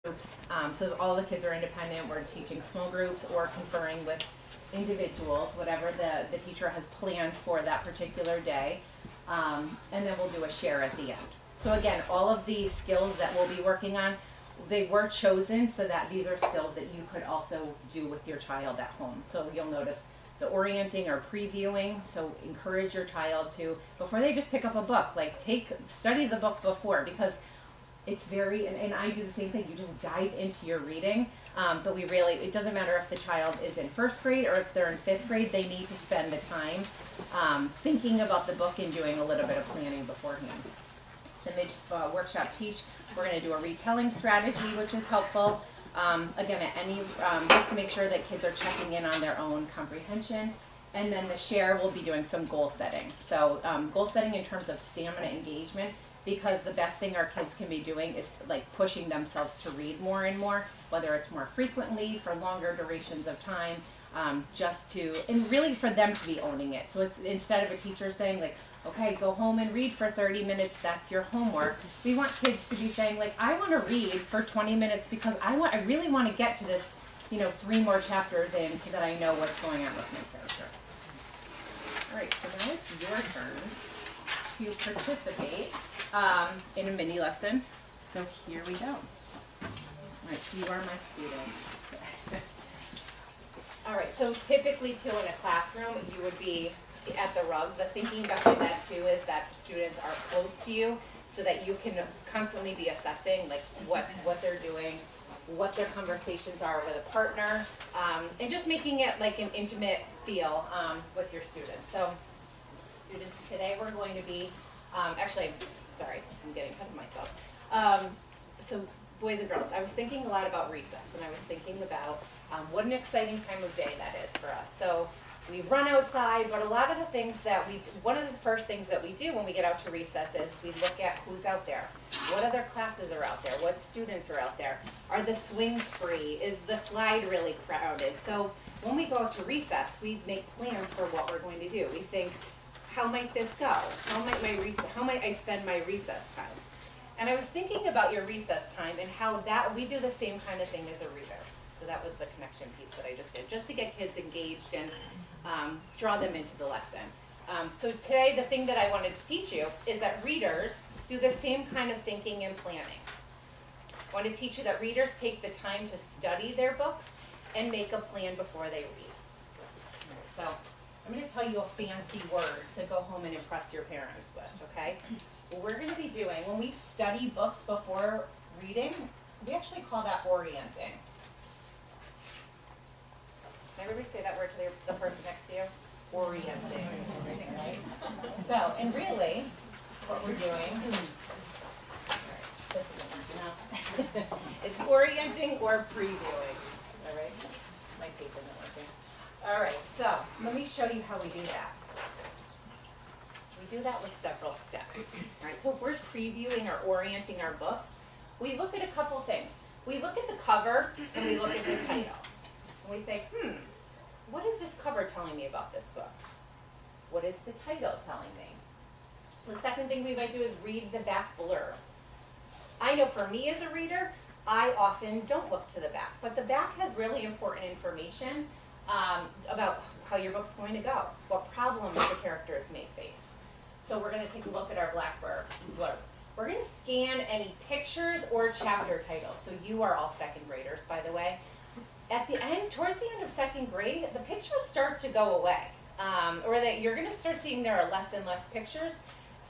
groups. So all the kids are independent. We're teaching small groups or conferring with individuals, whatever the teacher has planned for that particular day. And then we'll do a share at the end. So again, all of these skills that we'll be working on, they were chosen so that these are skills that you could also do with your child at home. So you'll notice the orienting or previewing. So encourage your child to, before they just pick up a book, like study the book before, because it's very, and I do the same thing, you just dive into your reading, but it doesn't matter if the child is in first grade or if they're in fifth grade, they need to spend the time thinking about the book and doing a little bit of planning beforehand. Then they just workshop teach. We're going to do a retelling strategy, which is helpful. Again, just to make sure that kids are checking in on their own comprehension. And then the share, we'll be doing some goal setting. So goal setting in terms of stamina engagement, because the best thing our kids can be doing is like pushing themselves to read more and more, whether it's more frequently, for longer durations of time, and really for them to be owning it. So it's instead of a teacher saying like, okay, go home and read for 30 minutes, that's your homework. We want kids to be saying like, I want to read for 20 minutes because I really want to get to this, 3 more chapters in so that I know what's going on with my character. All right, so now it's your turn to participate in a mini lesson. So here we go. All right, so you are my student. All right, so typically too in a classroom, you would be at the rug. The thinking behind that too is that the students are close to you so that you can constantly be assessing like what they're doing, what their conversations are with a partner, and just making it like an intimate feel with your students. So students, today we're going to be, sorry, I'm getting ahead of myself. So boys and girls, I was thinking a lot about recess, and I was thinking about what an exciting time of day that is for us. So we run outside, but a lot of the things that one of the first things that we do when we get out to recess is we look at who's out there. What other classes are out there? What students are out there? Are the swings free? Is the slide really crowded? So when we go out to recess, we make plans for what we're going to do. We think, how might this go? How might I spend my recess time? And I was thinking about your recess time and how that we do the same kind of thing as a reader. So that was the connection piece that I just did, just to get kids engaged and draw them into the lesson. So today, the thing that I wanted to teach you is that readers do the same kind of thinking and planning. I want to teach you that readers take the time to study their books and make a plan before they read. So I'm going to tell you a fancy word to go home and impress your parents with, okay? What we're going to be doing, when we study books before reading, we actually call that orienting. Can everybody say that word to the person next to you? Orienting. Right? So, and really, what we're doing, it's orienting or previewing. All right? My tape isn't working. All right, so let me show you how we do that. We do that with several steps. All right, so if we're previewing or orienting our books, we look at a couple things. We look at the cover and we look at the title. And we think, what is this cover telling me about this book? What is the title telling me? The second thing we might do is read the back blurb. I know for me as a reader, I often don't look to the back, but the back has really important information about how your book's going to go, what problems the characters may face. So we're going to take a look at our black blurb. We're going to scan any pictures or chapter titles. So you are all second graders, by the way. At the end, towards the end of second grade, the pictures start to go away, or that you're going to start seeing there are less and less pictures.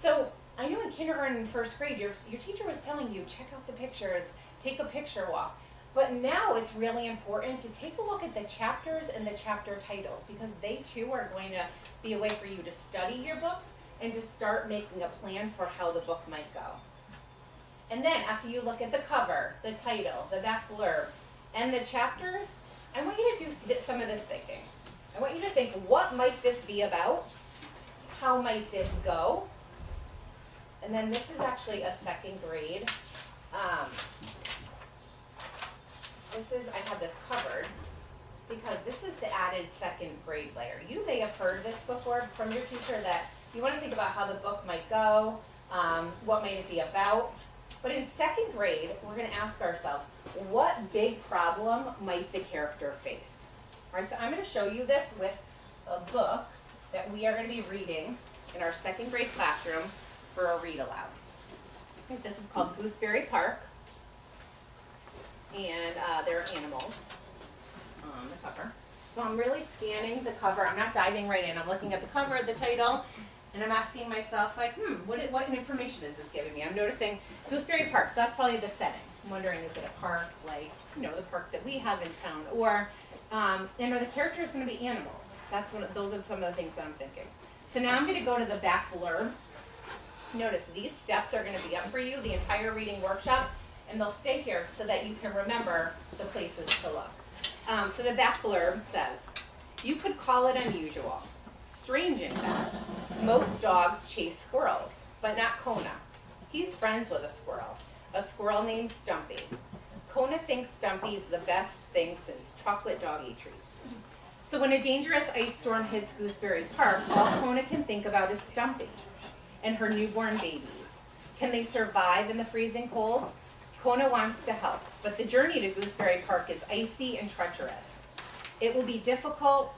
So I know in kindergarten and first grade, your teacher was telling you, check out the pictures, take a picture walk. But now it's really important to take a look at the chapters and the chapter titles, because they too are going to be a way for you to study your books and to start making a plan for how the book might go. And then after you look at the cover, the title, the back blurb, and the chapters, I want you to do some of this thinking. I want you to think, what might this be about? How might this go? And then this is actually a second grade. I have this covered because this is the added second grade layer. You may have heard this before from your teacher that you want to think about how the book might go, what might it be about. But in second grade, we're going to ask ourselves, what big problem might the character face? All right, so I'm going to show you this with a book that we are going to be reading in our second grade classroom for a read aloud. I think this is called Gooseberry Park, and there are animals on the cover. So I'm really scanning the cover. I'm not diving right in. I'm looking at the cover, the title, and I'm asking myself, like, what information is this giving me? I'm noticing Gooseberry Park, so that's probably the setting. I'm wondering, is it a park like, the park that we have in town? Or, and are the characters going to be animals? Those are some of the things that I'm thinking. So now I'm going to go to the back blurb. Notice these steps are going to be up for you the entire reading workshop, and they'll stay here so that you can remember the places to look. So the back blurb says, you could call it unusual. Strange, in fact. Most dogs chase squirrels, but not Kona. He's friends with a squirrel named Stumpy. Kona thinks Stumpy is the best thing since chocolate doggy treats. So when a dangerous ice storm hits Gooseberry Park, all Kona can think about is Stumpy and her newborn babies. Can they survive in the freezing cold? Kona wants to help, but the journey to Gooseberry Park is icy and treacherous. It will be difficult.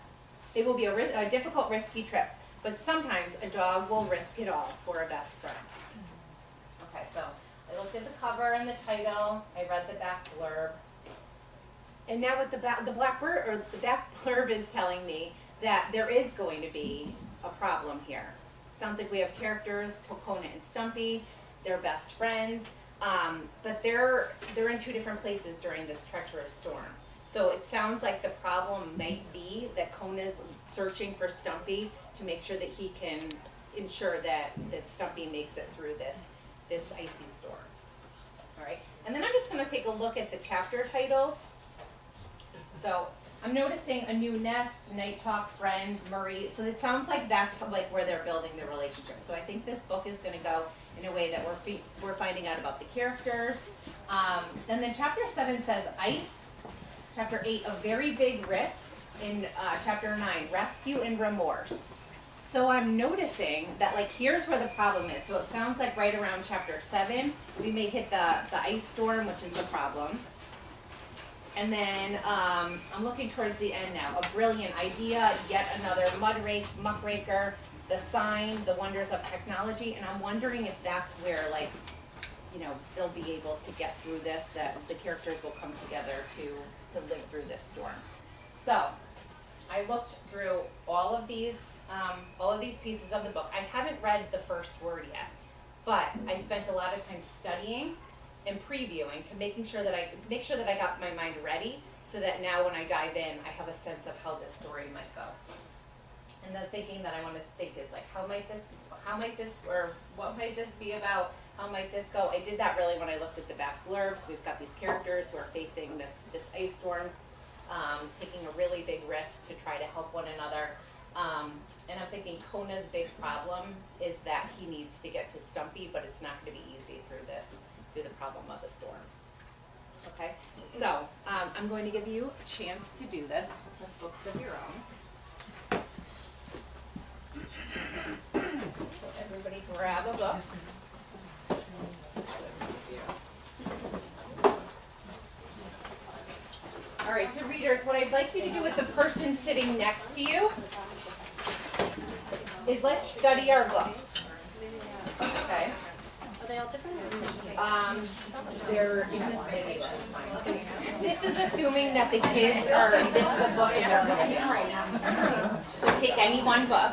It will be a difficult, risky trip, but sometimes a dog will risk it all for a best friend. Okay, so I looked at the cover and the title. I read the back blurb. And now with the back blurb is telling me that there is going to be a problem here. It sounds like we have characters, Kona and Stumpy. They're best friends, but they're in two different places during this treacherous storm. So it sounds like the problem might be that Kona's searching for Stumpy to make sure that he can ensure that Stumpy makes it through this icy storm. All right, and then I'm just going to take a look at the chapter titles. So I'm noticing A New Nest, Night Talk, Friends, Murray. So it sounds like that's like where they're building their relationship. So I think this book is going to go in a way that we're finding out about the characters. And then chapter 7 says ice. Chapter 8, A Very Big Risk. In chapter 9, Rescue and Remorse. So I'm noticing that, like, here's where the problem is. So it sounds like right around chapter 7, we may hit the ice storm, which is the problem. And then I'm looking towards the end now. A Brilliant Idea, yet another muckraker, The Sign, The Wonders of Technology. And I'm wondering if that's where, like, they'll be able to get through this, that the characters will come together to live through this storm. So I looked through all of these pieces of the book. I haven't read the first word yet, but I spent a lot of time studying and previewing to make sure that I got my mind ready so that now when I dive in, I have a sense of how this story might go. And the thinking that I want to think is like, what might this be about? How might this go? I did that really when I looked at the back blurbs. We've got these characters who are facing this ice storm, taking a really big risk to try to help one another. And I'm thinking Kona's big problem is that he needs to get to Stumpy, but it's not going to be easy through the problem of the storm. Okay, so I'm going to give you a chance to do this with books of your own. So everybody grab a book. All right, so readers, what I'd like you to do with the person sitting next to you is let's study our books. Okay. Are they all different? They're in this video. This is assuming that the kids are, this is the book and they're looking at right now. So take any one book.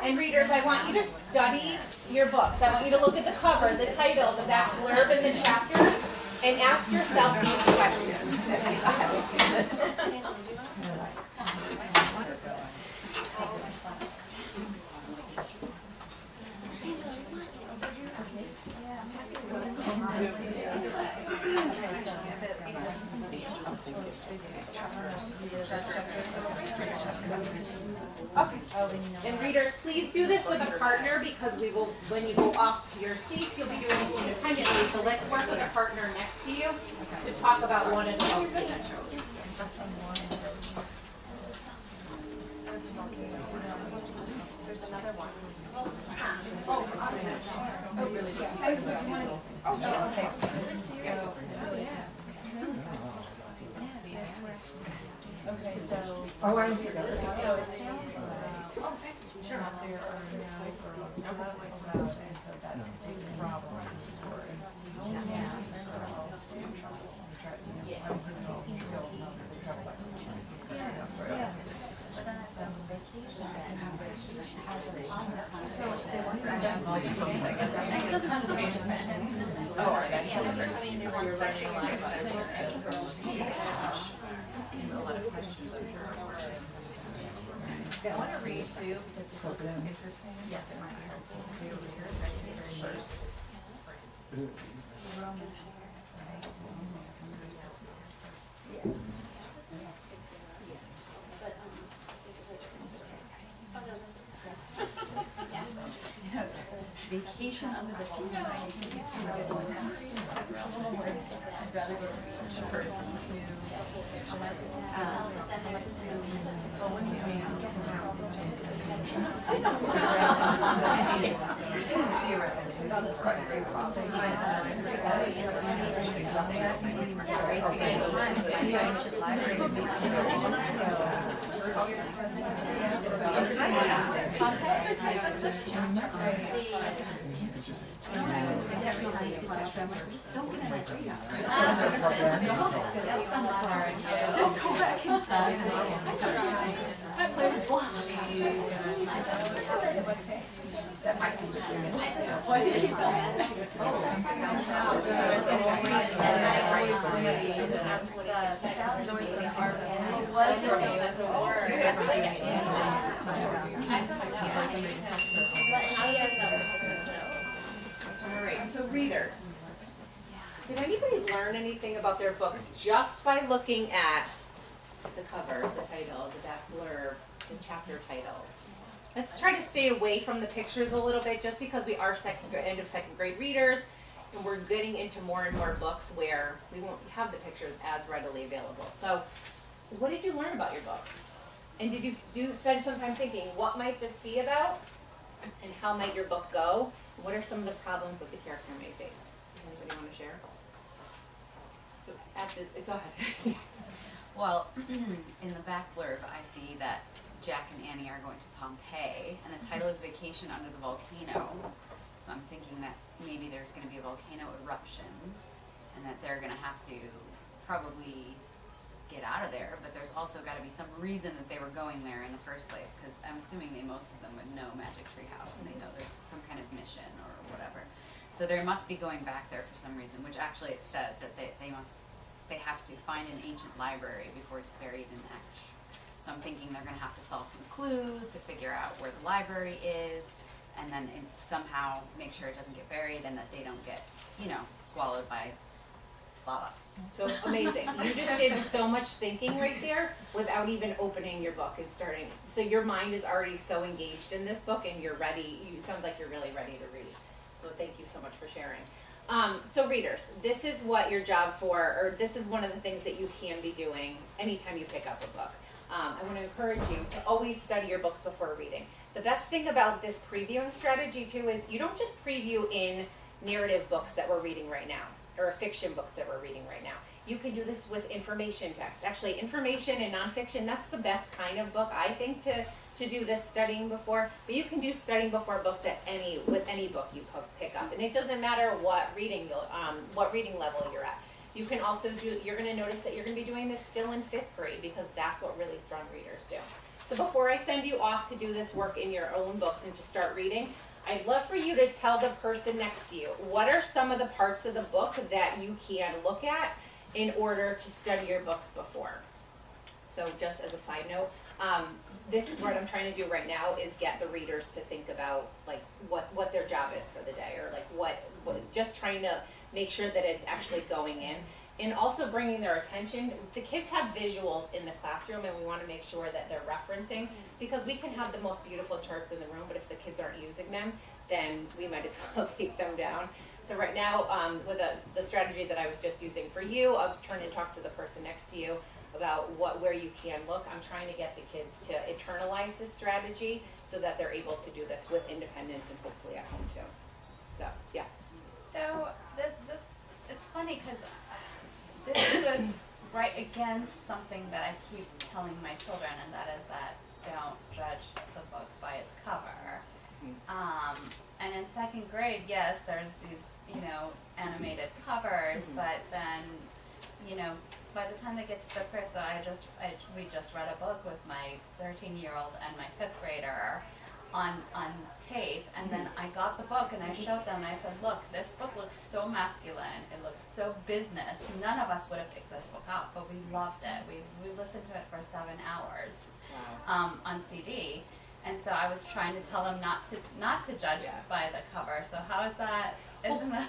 And readers, I want you to study your books. I want you to look at the cover, the title, the back blurb, and the chapters, and ask yourself these questions. Okay. And readers, please do this with a partner because we will, when you go off to your seats, you'll be doing this independently. So let's work with a partner next to you to talk about one of the books that I chose. there's another one. Okay, so. Oh, I'm here. So it sounds like. Sure. There are now girls about and so that's a big problem. Yeah. But then it says vacation average has a positive connotation. It doesn't have to change the Oh, are they? I mean, you're running a lot of questions, I'm sure. I want to read too because this looks interesting. Yes, it might be helpful to do readers right first. Vacation under the full time. I'd rather go to the beach first to just don't get in that treehouse. Just go back inside. That place is locked. That might be all right, so readers. Did anybody learn anything about their books just by looking at the cover, the title, the back blurb, the chapter titles? Let's try to stay away from the pictures a little bit just because we are end of second grade readers and we're getting into more and more books where we won't have the pictures as readily available. So what did you learn about your books? And did you spend some time thinking, what might this be about? And how might your book go? And what are some of the problems that the character may face? Anybody want to share? So go ahead. Well, in the back blurb, I see that Jack and Annie are going to Pompeii, and the title is Vacation Under the Volcano. So I'm thinking that maybe there's going to be a volcano eruption, and that they're going to have to probably get out of there, but there's also got to be some reason that they were going there in the first place, because I'm assuming most of them would know Magic Tree House, and they know there's some kind of mission or whatever. So they must be going back there for some reason, which actually it says that they have to find an ancient library before it's buried in ash. So I'm thinking they're going to have to solve some clues to figure out where the library is, and then somehow make sure it doesn't get buried and that they don't get, swallowed by lava. So amazing. You just did so much thinking right there without even opening your book and starting. So your mind is already so engaged in this book and you're ready. It sounds like you're really ready to read. So thank you so much for sharing. So readers, this is what your job or this is one of the things that you can be doing anytime you pick up a book. I want to encourage you to always study your books before reading. The best thing about this previewing strategy too is you don't just preview in narrative books that we're reading right now or fiction books that we're reading right now. You can do this with information text. Actually, information and nonfiction, that's the best kind of book, I think, to do this studying before. But you can do studying before books with any book you pick up. And it doesn't matter what reading level you're at. You can also you're going to notice that you're going to be doing this still in 5th grade because that's what really strong readers do. So before I send you off to do this work in your own books and to start reading, I'd love for you to tell the person next to you, what are some of the parts of the book that you can look at in order to study your books before? So just as a side note, what I'm trying to do right now is get the readers to think about like what their job is for the day, or like what just trying to make sure that it's actually going in. And also bringing their attention. The kids have visuals in the classroom and we want to make sure that they're referencing, because we can have the most beautiful charts in the room, but if the kids aren't using them, then we might as well take them down. So right now, with the strategy that I was just using for you of turn and talk to the person next to you, about where you can look. I'm trying to get the kids to internalize this strategy so that they're able to do this with independence and hopefully at home too. So, yeah. So it's funny because this goes right against something that I keep telling my children, and that is that don't judge the book by its cover. And in second grade, yes, there's these, you know, animated covers, but then, you know, by the time they get to 5th grade, so we just read a book with my 13-year-old and my 5th grader on tape, and then I got the book and I showed them and I said, look, this book looks so masculine, it looks so business. None of us would have picked this book up, but we loved it. We listened to it for 7 hours on CD. And so I was trying to tell them not to judge by the cover. So how is that?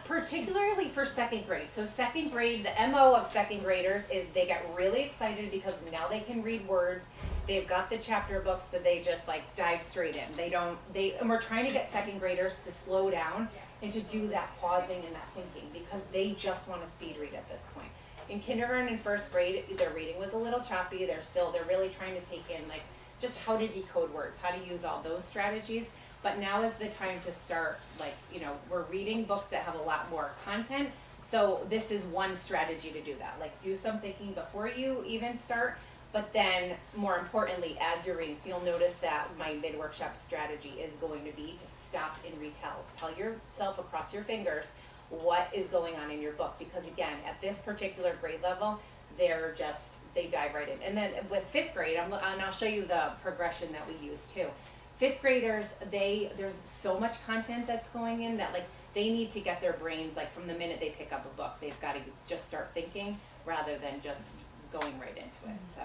Particularly for second grade. So second grade, the MO of second graders is they get really excited because now they can read words. They've got the chapter books, so they just like dive straight in. And we're trying to get second graders to slow down and to do that pausing and that thinking because they just want to speed read at this point. In kindergarten and first grade, their reading was a little choppy. They're really trying to take in like just how to decode words, how to use all those strategies. But now is the time to start, like, you know, we're reading books that have a lot more content. So this is one strategy to do that. Like, do some thinking before you even start. But then, more importantly, as you're reading, so you'll notice that my mid-workshop strategy is going to be to stop and retell. Tell yourself across your fingers what is going on in your book. Because again, at this particular grade level, they dive right in. And then with 5th grade, and I'll show you the progression that we use too. 5th graders, there's so much content that's going in that like they need to get their brains, like from the minute they pick up a book, they've got to just start thinking rather than just going right into it. So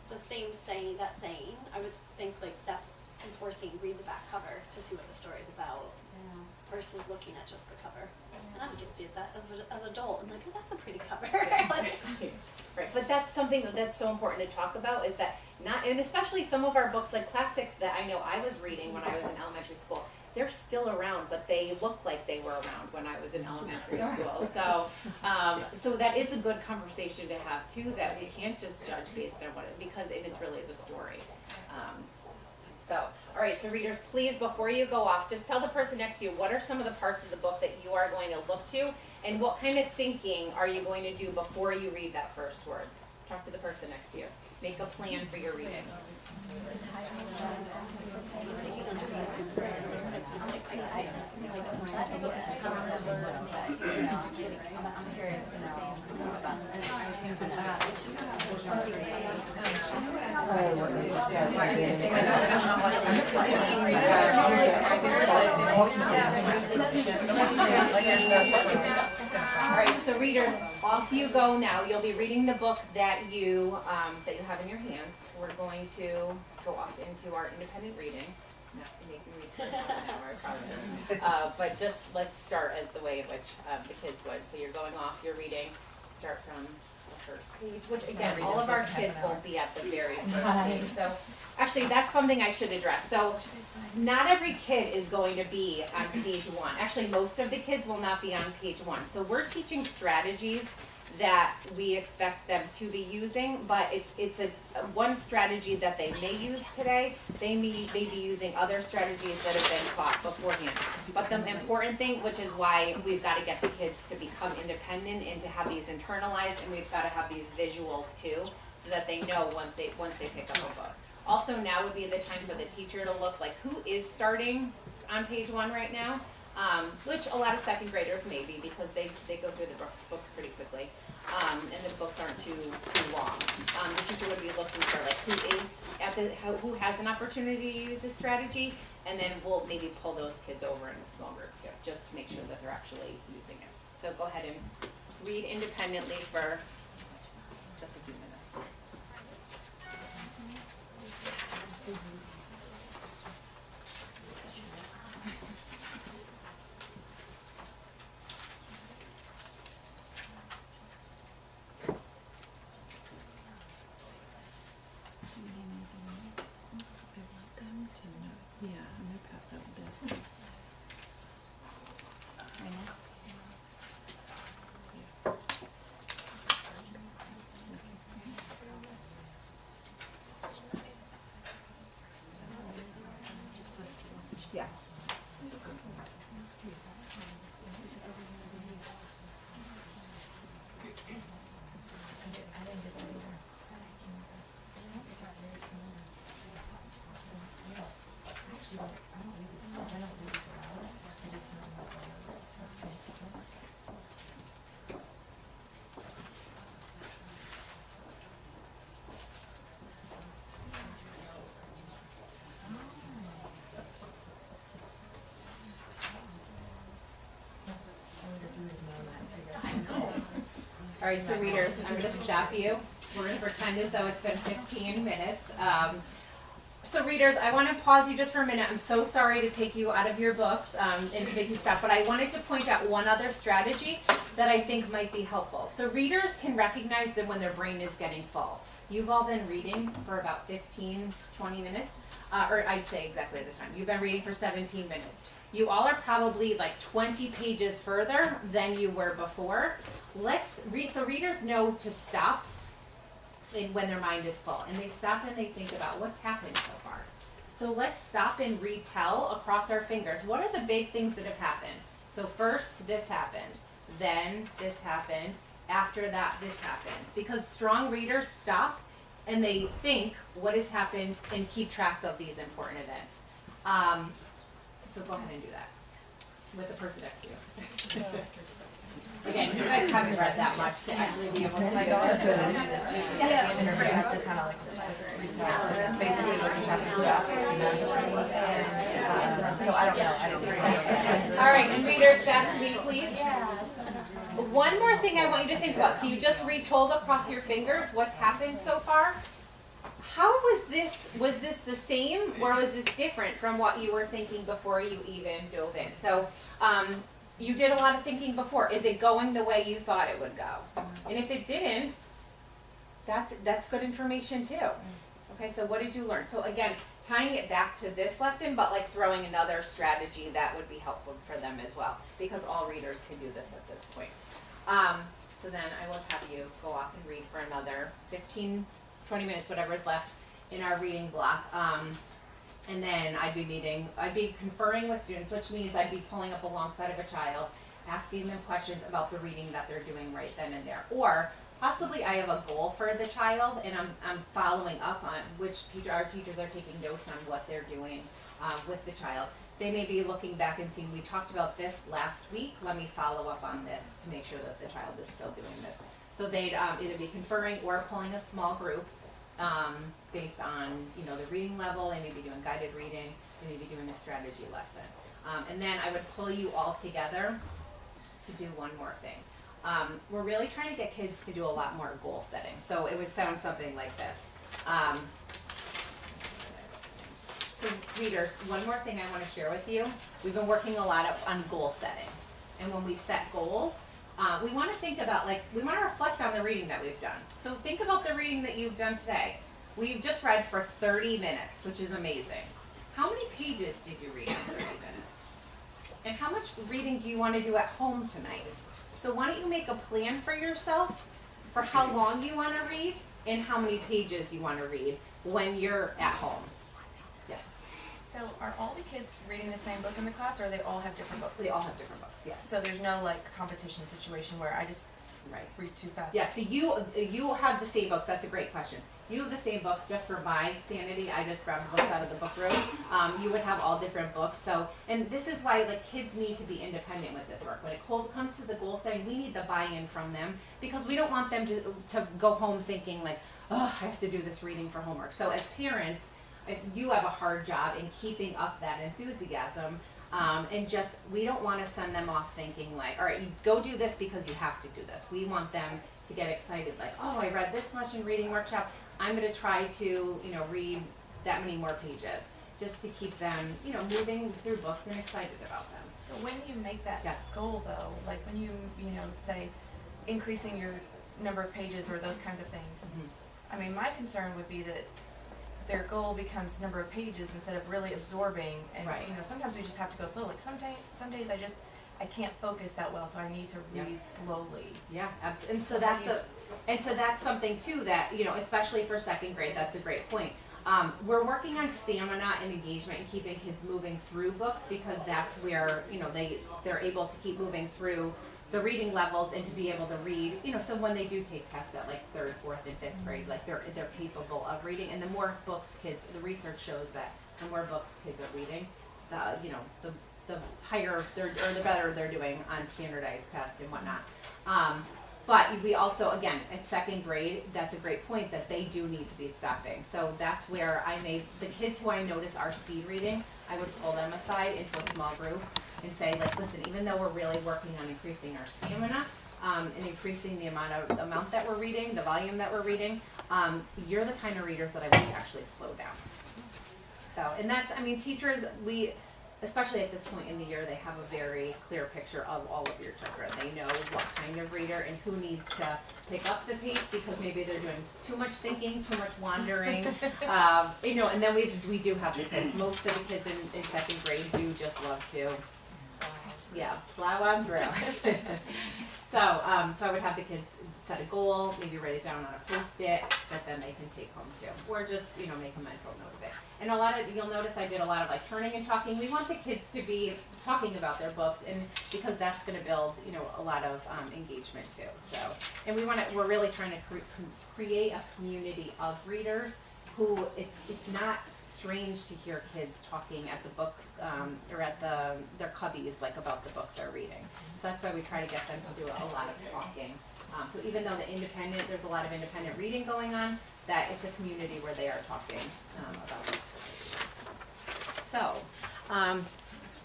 the saying, I would think like that's enforcing read the back cover to see what the story's about versus looking at just the cover. And I'm guilty of that as an adult. I'm like, oh, that's a pretty cover. Right, but that's something that's so important to talk about is that and especially some of our books like classics that I know I was reading when I was in elementary school, they're still around, but they look like they were around when I was in elementary school. So that is a good conversation to have too, that we can't just judge based on because it's really the story. All right, so readers, please, before you go off, just tell the person next to you, what are some of the parts of the book that you are going to look to, and what kind of thinking are you going to do before you read that first word? Talk to the person next to you. Make a plan for your reading. I'm curious to know All right, so readers, off you go now. You'll be reading the book that you have in your hands. We're going to go off into our independent reading. Not to make you read for half an hour, I promise. But just let's start as the way in which the kids would. So you're going off, you're reading, start from the first page, which again, all of our kids won't be at the very first page. So actually, that's something I should address. So not every kid is going to be on page 1. Actually, most of the kids will not be on page 1. So we're teaching strategies that we expect them to be using, but it's a one strategy that they may use today. They may be using other strategies that have been taught beforehand. But the important thing, which is why we've got to get the kids to become independent and to have these internalized, and we've got to have these visuals too, so that they know once they pick up a book. Also, now would be the time for the teacher to look like who is starting on page 1 right now. Which a lot of second graders may be because they go through the books pretty quickly, and the books aren't too long. The teacher would be looking for like who has an opportunity to use this strategy, and then we'll maybe pull those kids over in a small group too, just to make sure that they're actually using it. So go ahead and read independently for just a few minutes. All right, so readers, I'm going to stop you. We're going to pretend as though it's been 15 minutes. So readers, I want to pause you just for a minute. I'm so sorry to take you out of your books and to make you stop, but I wanted to point out one other strategy that I think might be helpful. So readers can recognize that when their brain is getting full. You've all been reading for about 15, 20 minutes, or I'd say exactly the time. You've been reading for 17 minutes. You all are probably like 20 pages further than you were before. Let's read, so readers know to stop when their mind is full, and they stop and they think about what's happened so far. So let's stop and retell across our fingers. What are the big things that have happened? So first, this happened. Then this happened. After that, this happened. Because strong readers stop and they think what has happened and keep track of these important events. So go ahead and do that with the person next to you. Again, you guys haven't read that much to actually be able to do it. Basically looking at the stuff. So I don't know. All right, and readers, back to me, please. One more thing I want you to think about. So you just retold across your fingers what's happened so far. How was this the same, or was this different from what you were thinking before you even dove in? So you did a lot of thinking before. Is it going the way you thought it would go? And if it didn't, that's good information too. Okay, so what did you learn? So again, tying it back to this lesson, but like throwing another strategy that would be helpful for them as well, because all readers can do this at this point. So then I will have you go off and read for another 15, 20 minutes, whatever is left in our reading block. And then I'd be conferring with students, which means I'd be pulling up alongside of a child, asking them questions about the reading that they're doing right then and there. Or possibly I have a goal for the child, and I'm following up on which our teachers are taking notes on what they're doing with the child. They may be looking back and seeing, we talked about this last week, let me follow up on this to make sure that the child is still doing this. So they'd either be conferring or pulling a small group based on the reading level. They may be doing guided reading, they may be doing a strategy lesson. And then I would pull you all together to do one more thing. We're really trying to get kids to do a lot more goal setting. So it would sound something like this. So readers, one more thing I want to share with you. We've been working a lot on goal setting. And when we set goals, we want to think about, we want to reflect on the reading that we've done. So think about the reading that you've done today. We've just read for 30 minutes, which is amazing. How many pages did you read in 30 minutes? And how much reading do you want to do at home tonight? So why don't you make a plan for yourself for how long you want to read and how many pages you want to read when you're at home. Yes. So are all the kids reading the same book in the class, or they all have different books? They all have different books, yes. So there's no competition situation where I just read too fast? Yeah, so you have the same books. That's a great question. You have the same books. Just for my sanity, I just grabbed books out of the book room. You would have all different books. So, and this is why kids need to be independent with this work. When it comes to the goal setting, we need the buy-in from them, because we don't want them to go home thinking oh, I have to do this reading for homework. So as parents, you have a hard job in keeping up that enthusiasm. And we don't want to send them off thinking all right, you go do this because you have to do this. We want them to get excited, oh, I read this much in reading workshop. I'm going to try to, read that many more pages, just to keep them, moving through books and excited about them. So when you make that goal, though, when you, say increasing your number of pages or those kinds of things, I mean, my concern would be that their goal becomes number of pages instead of really absorbing, and sometimes we just have to go slow. Some days I can't focus that well, so I need to read slowly. Yeah, absolutely. And so that's something too that especially for second grade, that's a great point. We're working on stamina and engagement and keeping kids moving through books, because that's where they're able to keep moving through the reading levels and to be able to read, so when they do take tests at 3rd, 4th, and 5th grade, they're capable of reading. And the more books kids, the research shows that the more books kids are reading, the higher the better they're doing on standardized tests and whatnot. But we also, again, at second grade, that's a great point that they do need to be stopping. So that's where the kids who I notice are speed reading, I would pull them aside into a small group and say, listen, even though we're really working on increasing our stamina, and increasing the amount that we're reading, the volume that we're reading, you're the kind of readers that I want to actually slow down. So, and that's, I mean, teachers, especially at this point in the year, they have a very clear picture of all of your children. They know what kind of reader and who needs to pick up the pace because maybe they're doing too much thinking, too much wandering. You know, and then we do have the kids. Most of the kids in second grade do just love to, plow on through. So I would have the kids set a goal, maybe write it down on a Post-it that then they can take home too, or just, you know, make a mental note of it. And you'll notice I did a lot of like turning and talking. We want the kids to be talking about their books, and because that's going to build, you know, a lot of engagement too. So, and we're really trying to create a community of readers who it's not strange to hear kids talking at the book or at their cubbies like about the book they're reading. So that's why we try to get them to do a lot of talking. So even though there's a lot of independent reading going on, that it's a community where they are talking about books. So,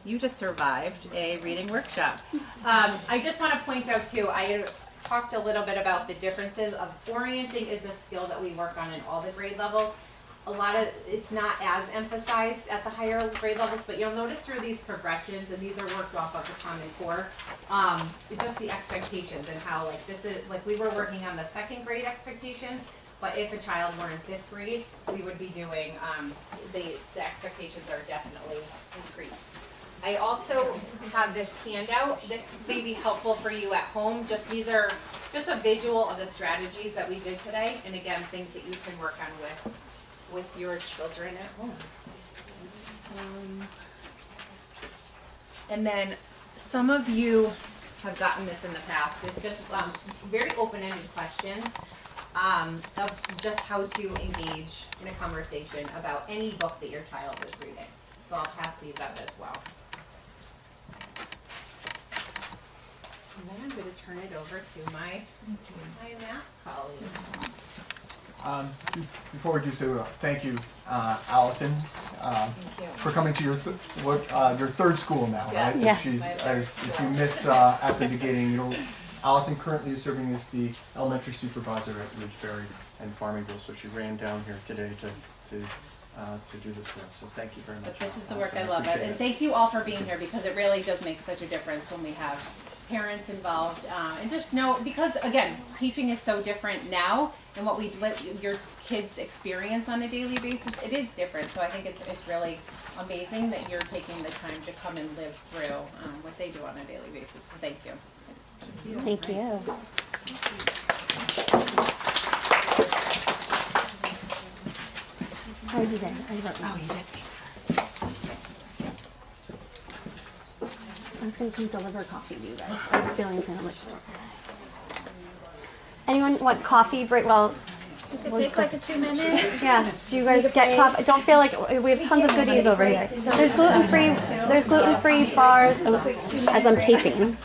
you just survived a reading workshop. I just want to point out too, I talked a little bit about the differences of orienting is a skill that we work on in all the grade levels. It's not as emphasized at the higher grade levels, but you'll notice through these progressions, and these are worked off of the Common Core, just the expectations and how this is, we were working on the second grade expectations, but if a child were in 5th grade, we would be doing, the expectations are definitely increased. I also have this handout. This may be helpful for you at home. These are just a visual of the strategies that we did today, and again, things that you can work on with your children at home. And then some of you have gotten this in the past. It's just very open-ended questions of just how to engage in a conversation about any book that your child is reading. So I'll pass these up as well. And then I'm going to turn it over to my math colleague. Before we do so, thank you, Alison, for coming to your third school now, right? Yeah. If you missed at the beginning, Alison currently is serving as the elementary supervisor at Ridgeberry and Farmingdale, so she ran down here today to do this with us. So thank you very much. But this is the Alison. work I love, and thank you all for being here because it really does make such a difference when we have parents involved, and just know, because again, teaching is so different now, and what we let your kids experience on a daily basis, it is different. So I think it's really amazing that you're taking the time to come and live through what they do on a daily basis. So thank you. Thank you. Oh, you did. I wrote. Oh, you did. I was going to come deliver coffee to you guys. I was feeling kind of like. Anyone want coffee break? Well, You could take like a 2-minute. yeah. Do you guys get coffee? Don't feel like we have tons of goodies over here. There's gluten-free. There's gluten-free bars as I'm taping.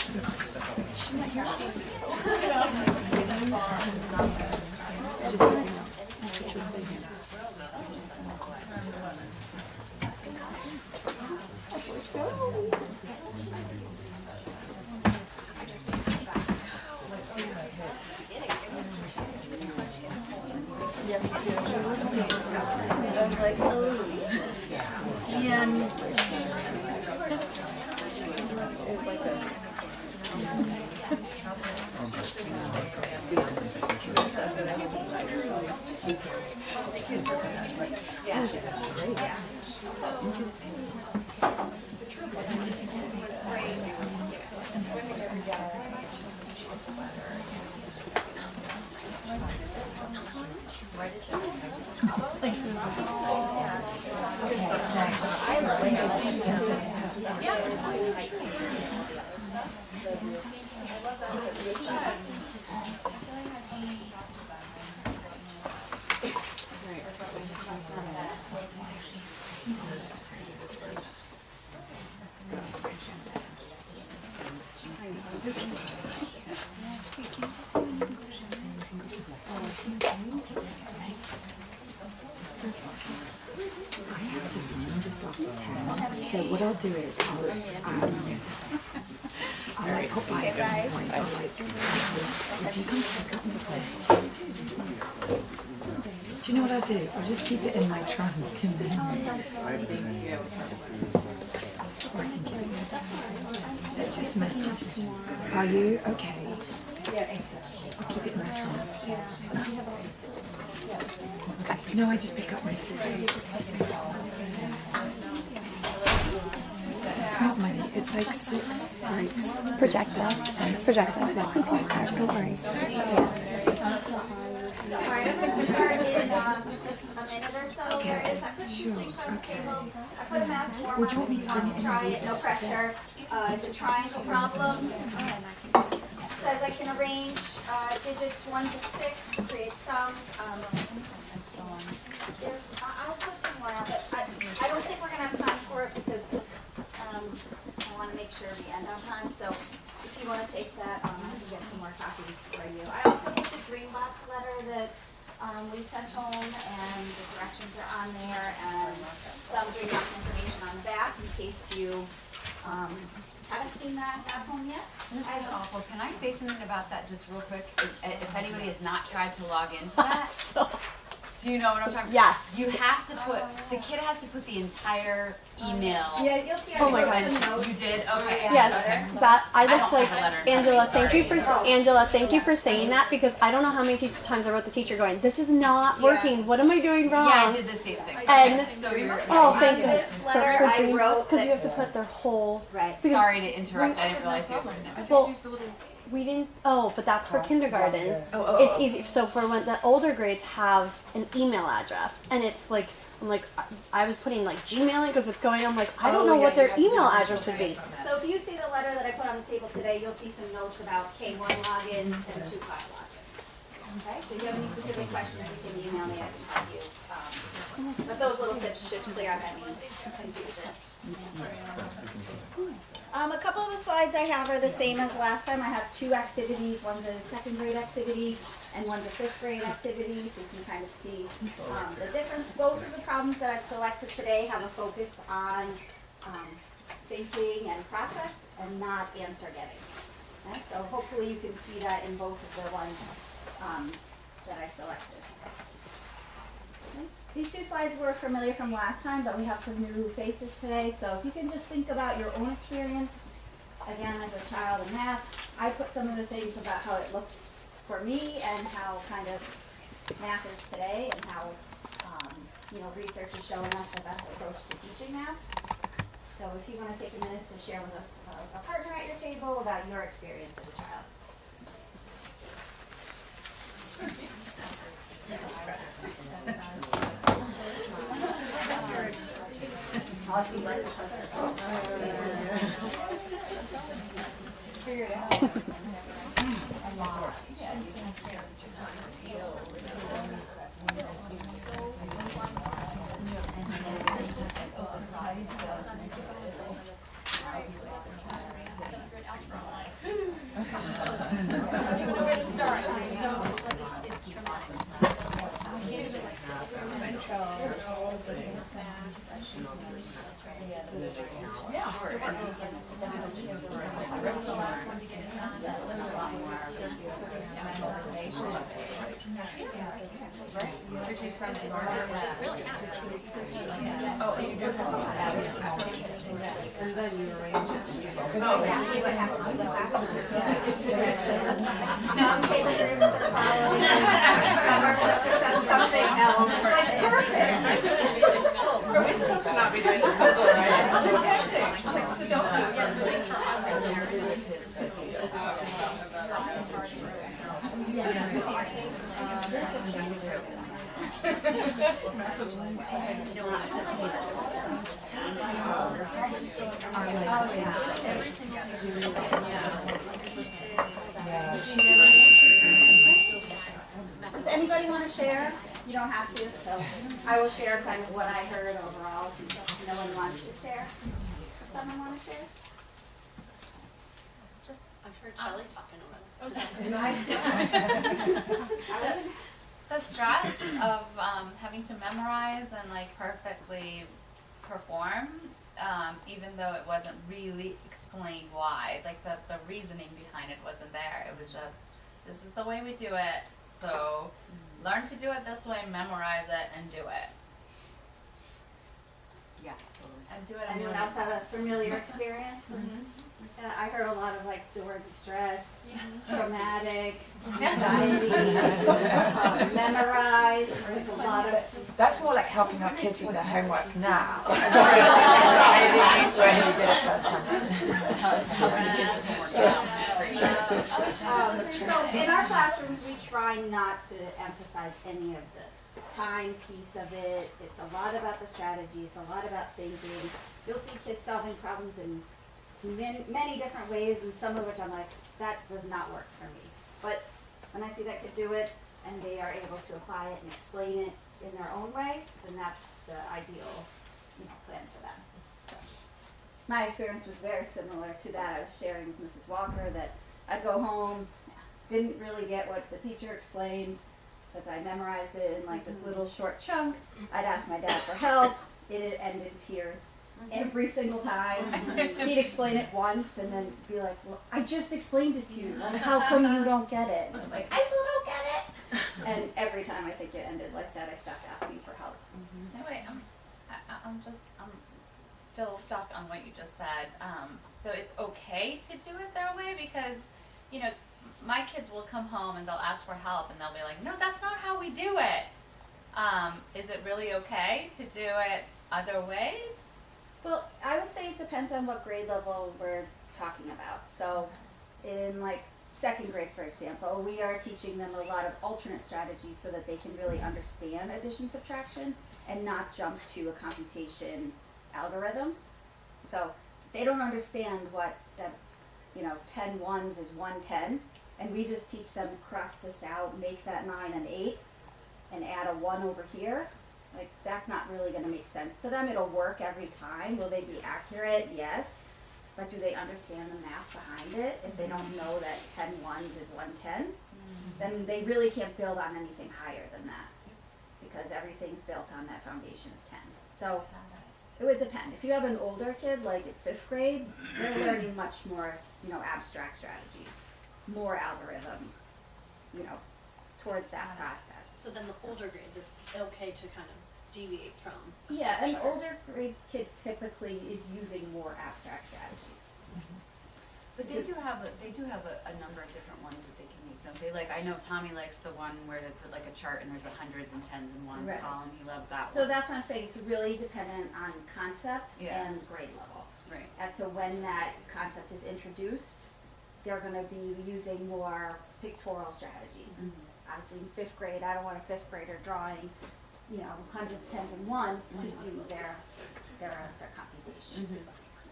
So what I'll do is I'll Okay, bye. Do you know what I do? I just keep it in my trunk and then it's just messy. Are you? Okay. I'll keep it in my trunk. Okay. No, I just pick up my stickers. It's not money. It's like 6 breaks. Prajakta. Don't worry. Alright, I'm gonna start in a minute or so. Okay, I put sure, things on the okay. table. I put a math form Would you want me to bring it in? try it, no pressure. It's a triangle problem. Says I can arrange digits 1 to 6 to create sum. I'll put some more out, but I don't think we're gonna have time for it because I wanna make sure we end on time. So if you wanna take that, I can get some more copies for you. I also put the green box letter that we sent home, and the directions are on there, and some green box information on the back in case you haven't seen that at home yet. This is awful. Can I say something about that just real quick? If anybody has not tried to log into that, do you know what I'm talking about? Yes. You have to put, the kid has to put the entire email. Yeah, you'll see. Oh my I put God. some notes. You did? Okay. Yes, Okay. that I don't looked like have a letter in front of me, Angela. Thank you sorry. for Angela. Thank you for saying that because I don't know how many times I wrote the teacher going, "This is not working. What am I doing wrong?" Yeah, I did the same thing. And So you're, oh, thank you. This letter I wrote because you that- have to put their whole. Right. because sorry to interrupt. I didn't realize you were putting it. Well, we didn't. Oh, but that's for kindergarten. It's easy. So for when the older grades have an email address, and it's like I'm like I was putting like Gmail because it's going. I'm like I don't know what their email address would be. So if you see the letter that I put on the table today, you'll see some notes about K1 logins and 2 5 logins. Okay, so if you have any specific questions, you can email me, I can help you. But those little tips should clear up any confusion. A couple of the slides I have are the same as last time. I have 2 activities. One's a 2nd grade activity and one's a 5th grade activity, so you can kind of see the difference. Both of the problems that I've selected today have a focus on thinking and process and not answer getting. Okay? So hopefully you can see that in both of the ones that I selected. Okay? These 2 slides were familiar from last time, but we have some new faces today. So if you can just think about your own experience, again, as a child in math, I put some of the things about how it looked for me and how kind of math is today and how, research is showing us the best approach to teaching math. So if you want to take a minute to share with a partner at your table about your experience as a child. Figure it out. Does anybody want to share? You don't have to, so I will share kind of what I heard overall. If no one wants to share. Does someone want to share? I've heard Shelley talking about it. The stress of having to memorize and like perfectly perform, even though it wasn't really explain why. Like the reasoning behind it wasn't there. It was just, this is the way we do it. So learn to do it this way, memorize it, and do it. Yeah, totally. And do it a Anyone million else have a times. familiar experience? I heard a lot of like the word stress, traumatic, anxiety, memorize. There's a lot of. That's more like helping our kids with their homework now. I didn't when we did it first time. So in our classrooms, we try not to emphasize any of the time piece of it. It's a lot about the strategy. It's a lot about thinking. You'll see kids solving problems in many different ways, and some of which I'm like, that does not work for me. But when I see that kid do it, and they are able to apply it and explain it in their own way, then that's the ideal, plan for them. So my experience was very similar to that. I was sharing with Mrs. Walker that I'd go home, didn't really get what the teacher explained, because I memorized it in like this little short chunk. I'd ask my dad for help. It ended in tears every single time. He'd explain it once and then be like, well, I just explained it to you. Like, how come you don't get it? And I'm like, I still don't get it. And every time I think it ended like that, I stopped asking for help. No, wait, I'm still stuck on what you just said. So it's okay to do it their way because, my kids will come home and they'll ask for help and they'll be like, no, that's not how we do it. Is it really okay to do it other ways? Well, I would say it depends on what grade level we're talking about. So in like second grade, for example, we are teaching them a lot of alternate strategies so that they can really understand addition, subtraction, and not jump to a computation algorithm. So they don't understand what that, 10 ones is 110, and we just teach them cross this out, make that 9 an 8, and add a 1 over here. Like, that's not really going to make sense to them. It'll work every time. Will they be accurate? Yes. But do they understand the math behind it? If they don't know that 10 ones is 110, then they really can't build on anything higher than that, because everything's built on that foundation of 10. So it would depend. If you have an older kid, like at 5th grade, they're learning much more, abstract strategies, more algorithm, towards that process. So then the older grades, it's okay to kind of deviate from a Yeah, an structure. older grade kid typically is using more abstract strategies. But they do have a number of different ones that they can use, don't they? Like, I know Tommy likes the one where it's like a chart and there's the hundreds and tens and ones Right. column. He loves that So one. that's what I'm saying, it's really dependent on concept Yeah. and grade level. Right. As to when that concept is introduced, they're gonna be using more pictorial strategies. Obviously in 5th grade, I don't want a 5th grader drawing, hundreds, tens, and ones to do their computation.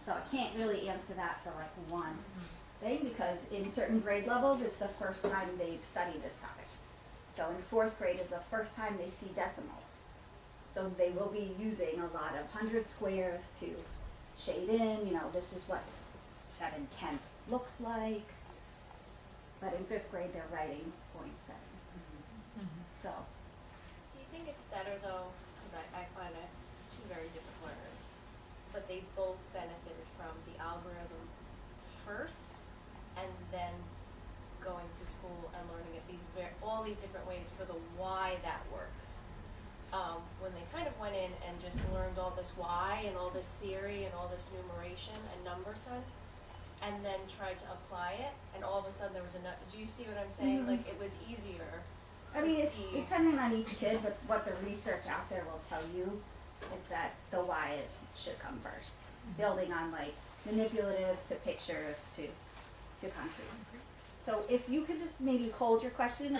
So I can't really answer that for like one thing, because in certain grade levels, it's the first time they've studied this topic. So in 4th grade is the first time they see decimals. So they will be using a lot of 100 squares to shade in, this is what 7/10 looks like. But in 5th grade, they're writing 0.7. So, Do you think it's better though, because I find it two very different learners, but they both benefited from the algorithm first and then going to school and learning it all these different ways for the why that works. When they kind of went in and just learned all this why and all this theory and all this numeration and number sense, and then tried to apply it, and all of a sudden there was do you see what I'm saying? Like, it was easier I mean, it's depending on each kid, but what the research out there will tell you is that the why it should come first. Building on like manipulatives to pictures to concrete. So if you could just maybe hold your questions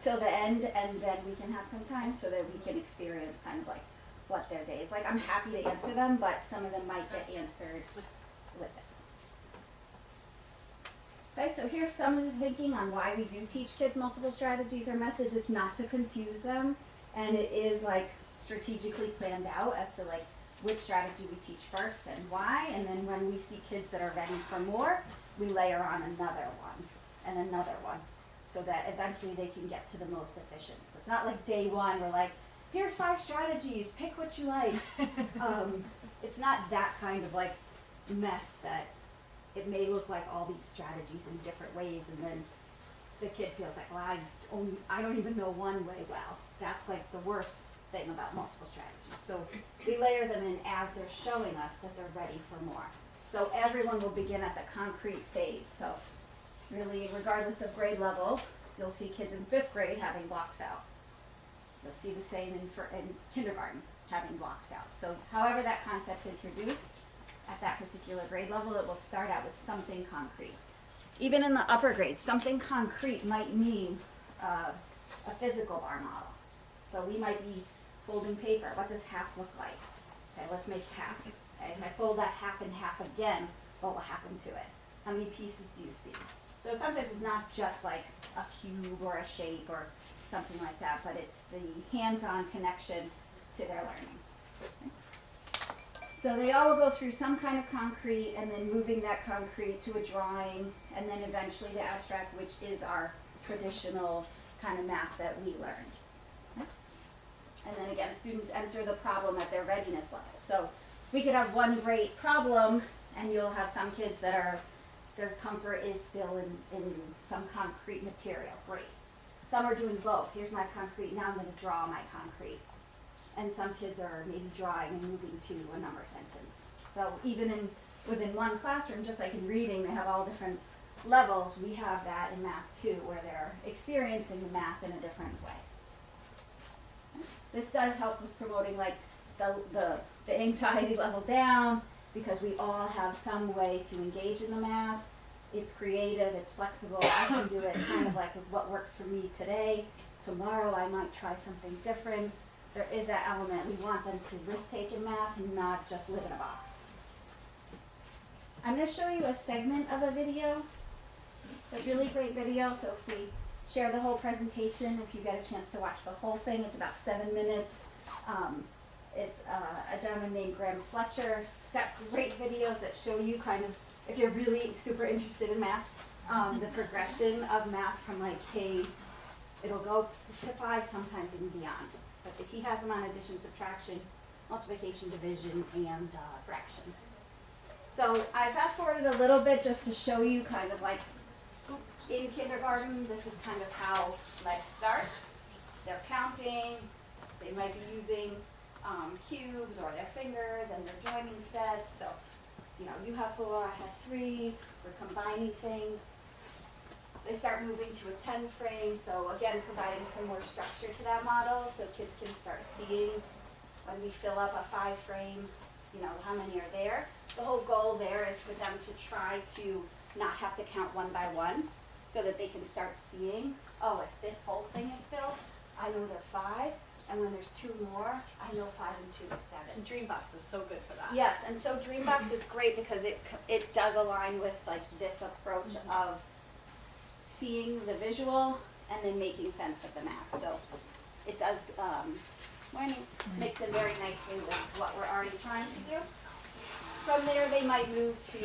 till the end, and then we can have some time so that we can experience kind of like what their day is like. I'm happy to answer them, but some of them might get answered with this. Okay, so here's some of the thinking on why we do teach kids multiple strategies or methods. It's not to confuse them, and it is like strategically planned out as to like which strategy we teach first and why, and then when we see kids that are ready for more, we layer on another one and another one, so that eventually they can get to the most efficient. So it's not like day one, we're like, here's 5 strategies, pick what you like. It's not that kind of like mess that it may look like all these strategies in different ways, and then the kid feels like, well, I don't even know one way well. That's like the worst thing about multiple strategies. So we layer them in as they're showing us that they're ready for more. So everyone will begin at the concrete phase. So really, regardless of grade level, you'll see kids in 5th grade having blocks out. You'll see the same in kindergarten, having blocks out. So however that concept's introduced at that particular grade level, it will start out with something concrete. Even in the upper grades, something concrete might mean a physical bar model. So we might be folding paper. What does half look like? Okay, let's make half. Okay, if I fold that half in half again, what will happen to it? How many pieces do you see? So sometimes it's not just like a cube or a shape or something like that, but it's the hands-on connection to their learning. Okay. So they all will go through some kind of concrete and then moving that concrete to a drawing and then eventually the abstract, which is our traditional kind of math that we learned. Okay. And then again, students enter the problem at their readiness level. So we could have one great problem and you'll have some kids that are, their comfort is still in some concrete material. Great. Some are doing both. Here's my concrete, now I'm going to draw my concrete. And some kids are maybe drawing and moving to a number sentence. So even within one classroom, just like in reading, they have all different levels. We have that in math too, where they're experiencing the math in a different way. This does help with promoting like the anxiety level down, because we all have some way to engage in the math. It's creative, it's flexible. I can do it kind of like with what works for me today. Tomorrow I might try something different. There is that element. We want them to risk-take in math and not just live in a box. I'm going to show you a segment of a video, a really great video. So if we share the whole presentation, if you get a chance to watch the whole thing, it's about 7 minutes. It's a gentleman named Graham Fletcher. He's got great videos that show you kind of, if you're really super interested in math, the progression of math from like K, it'll go to 5, sometimes even beyond. But if he has them on addition, subtraction, multiplication, division, and fractions. So I fast forwarded a little bit just to show you kind of like in kindergarten, this is kind of how life starts. They're counting, they might be using cubes or their fingers and their joining sets. So, you know, you have 4, I have 3, we're combining things. They start moving to a 10 frame, so again, providing some more structure to that model so kids can start seeing when we fill up a 5 frame, you know, how many are there. The whole goal there is for them to try to not have to count one by one so that they can start seeing, oh, if this whole thing is filled, I know there are 5, and when there's 2 more, I know 5 and 2 is 7. And Dreambox is so good for that. Yes, and so Dreambox is great because it does align with like this approach of seeing the visual and then making sense of the math. So it does mix in very nicely with what we're already trying to do. From there, they might move to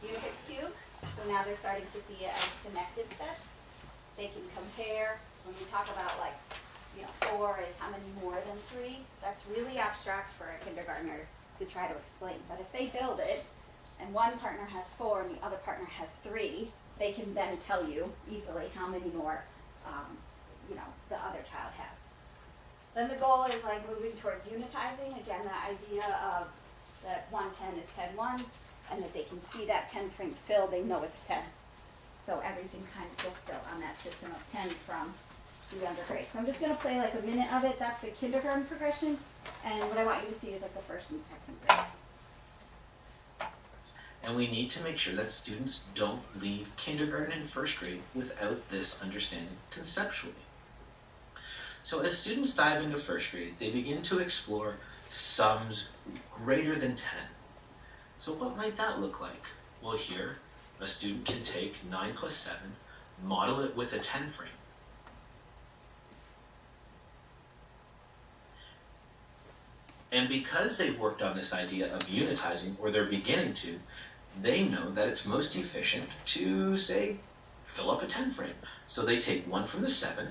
Unifix cubes. So now they're starting to see it as connected sets. They can compare. When we talk about like, you know, 4 is how many more than 3, that's really abstract for a kindergartner to try to explain. But if they build it and one partner has 4 and the other partner has 3, they can then tell you easily how many more, you know, the other child has. Then the goal is like moving towards unitizing. Again, the idea of that 110 is 10 ones, and that they can see that 10 frame fill, they know it's 10. So everything kind of gets built on that system of 10 from the younger grade. So I'm just going to play like a minute of it. That's the kindergarten progression, and what I want you to see is like the first and second grade. And we need to make sure that students don't leave kindergarten and first grade without this understanding conceptually. So as students dive into first grade, they begin to explore sums greater than 10. So what might that look like? Well, here, a student can take 9 plus 7, model it with a 10 frame. And because they've worked on this idea of unitizing, or they're beginning to, they know that it's most efficient to, say, fill up a 10 frame. So they take 1 from the 7,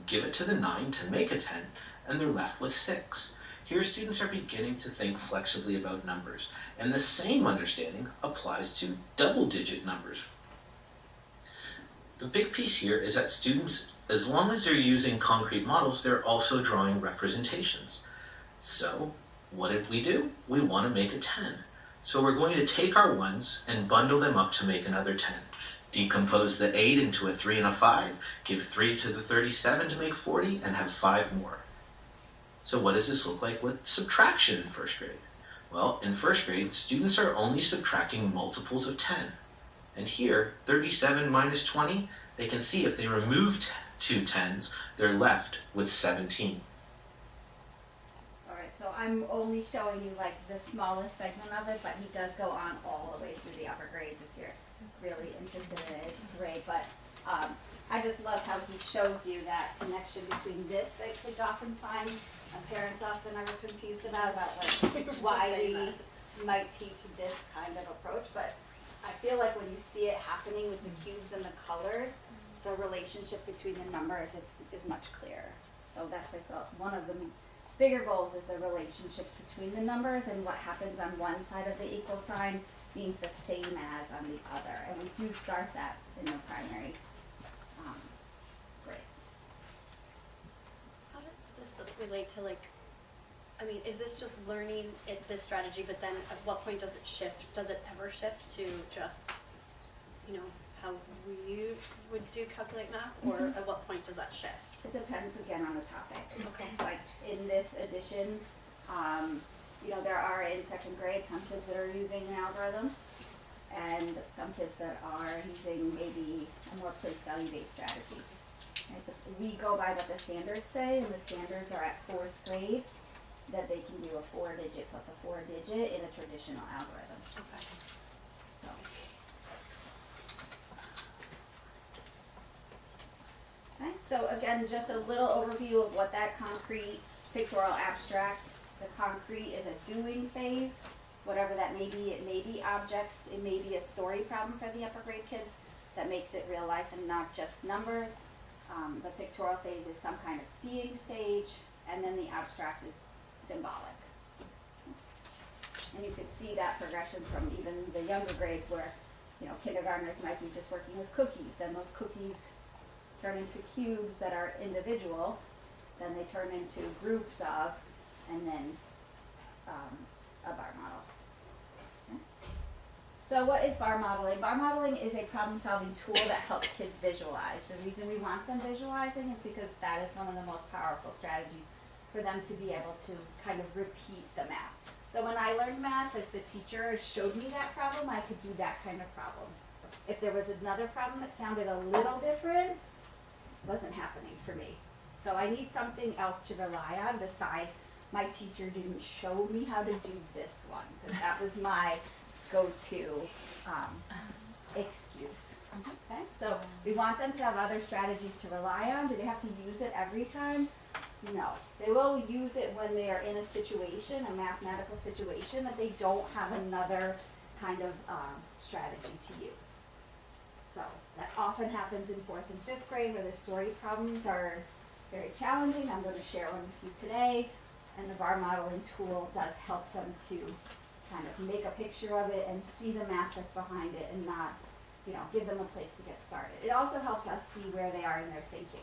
give it to the 9 to make a 10, and they're left with 6. Here, students are beginning to think flexibly about numbers, and the same understanding applies to double-digit numbers. The big piece here is that students, as long as they're using concrete models, they're also drawing representations. So, what did we do? We want to make a 10. So we're going to take our 1s and bundle them up to make another 10. Decompose the 8 into a 3 and a 5, give 3 to the 37 to make 40, and have 5 more. So what does this look like with subtraction in first grade? Well, in first grade, students are only subtracting multiples of 10. And here, 37 minus 20, they can see if they remove 2 10s, they're left with 17. Alright, so I'm only showing you like the smallest segment of it, but he does go on all the way through the upper grades if you're really interested in it. It's great, but I just love how he shows you that connection between this that kids often find, and parents often are confused about like why we might teach this kind of approach, but I feel like when you see it happening with the cubes and the colors, the relationship between the numbers is much clearer. So that's like one of the bigger goals is the relationships between the numbers, and what happens on one side of the equal sign means the same as on the other. And we do start that in the primary grades. How does this relate to like, I mean, is this just learning this strategy, but then at what point does it shift? Does it ever shift to just, you know, how we would do calculate math, or at what point does that shift? It depends again on the topic. Okay. Like in this edition, you know, there are in second grade some kids that are using an algorithm, and some kids that are using maybe a more place value based strategy. Right? We go by what the standards say, and the standards are at 4th grade that they can do a 4-digit plus a 4-digit in a traditional algorithm. Okay. So. Okay, so again, just a little overview of what that concrete pictorial abstract, the concrete is a doing phase, whatever that may be. It may be objects, it may be a story problem for the upper grade kids that makes it real life and not just numbers. The pictorial phase is some kind of seeing stage, and then the abstract is symbolic. And you can see that progression from even the younger grades where, you know, kindergartners might be just working with cookies, then those cookies turn into cubes that are individual, then they turn into groups of, and then a bar model. Okay. So what is bar modeling? Bar modeling is a problem-solving tool that helps kids visualize. The reason we want them visualizing is because that is one of the most powerful strategies for them to be able to kind of repeat the math. So when I learned math, if the teacher showed me that problem, I could do that kind of problem. If there was another problem that sounded a little different, it wasn't happening for me. So I need something else to rely on besides my teacher didn't show me how to do this one, because that was my go-to excuse. Okay, so we want them to have other strategies to rely on. Do they have to use it every time? No. They will use it when they are in a situation, a mathematical situation, that they don't have another kind of strategy to use. So that often happens in 4th and 5th grade where the story problems are very challenging. I'm going to share one with you today. And the bar modeling tool does help them to kind of make a picture of it and see the math that's behind it and not, you know, give them a place to get started. It also helps us see where they are in their thinking.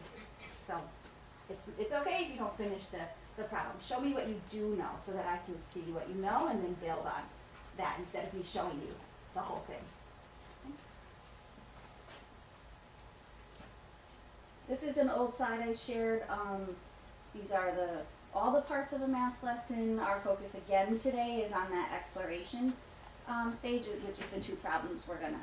So it's okay if you don't finish the problem. Show me what you do know so that I can see what you know and then build on that instead of me showing you the whole thing. Okay. This is an old slide I shared. These are all the parts of a math lesson. Our focus again today is on that exploration stage, which is the 2 problems we're going to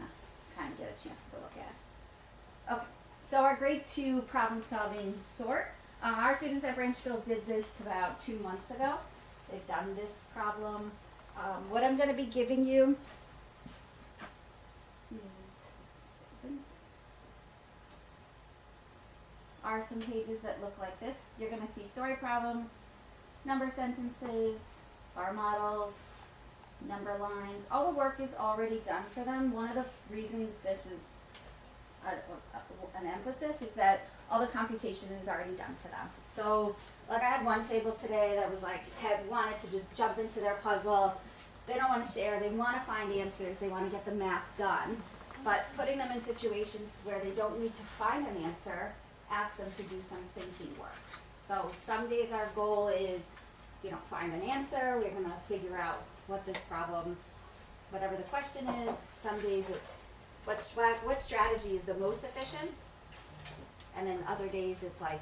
kind of get a chance to look at. Okay, so our grade 2 problem solving sort. Our students at Branchville did this about 2 months ago. They've done this problem. What I'm going to be giving you are some pages that look like this. You're going to see story problems, number sentences, bar models, number lines. All the work is already done for them. One of the reasons this is an emphasis is that all the computation is already done for them. So, like I had one table today that was like, wanted to just jump into their puzzle. They don't want to share, they want to find answers, they want to get the math done. But putting them in situations where they don't need to find an answer, ask them to do some thinking work. So some days our goal is, find an answer, we're going to figure out what this problem, whatever the question is. Some days it's what strategy is the most efficient, and then other days it's like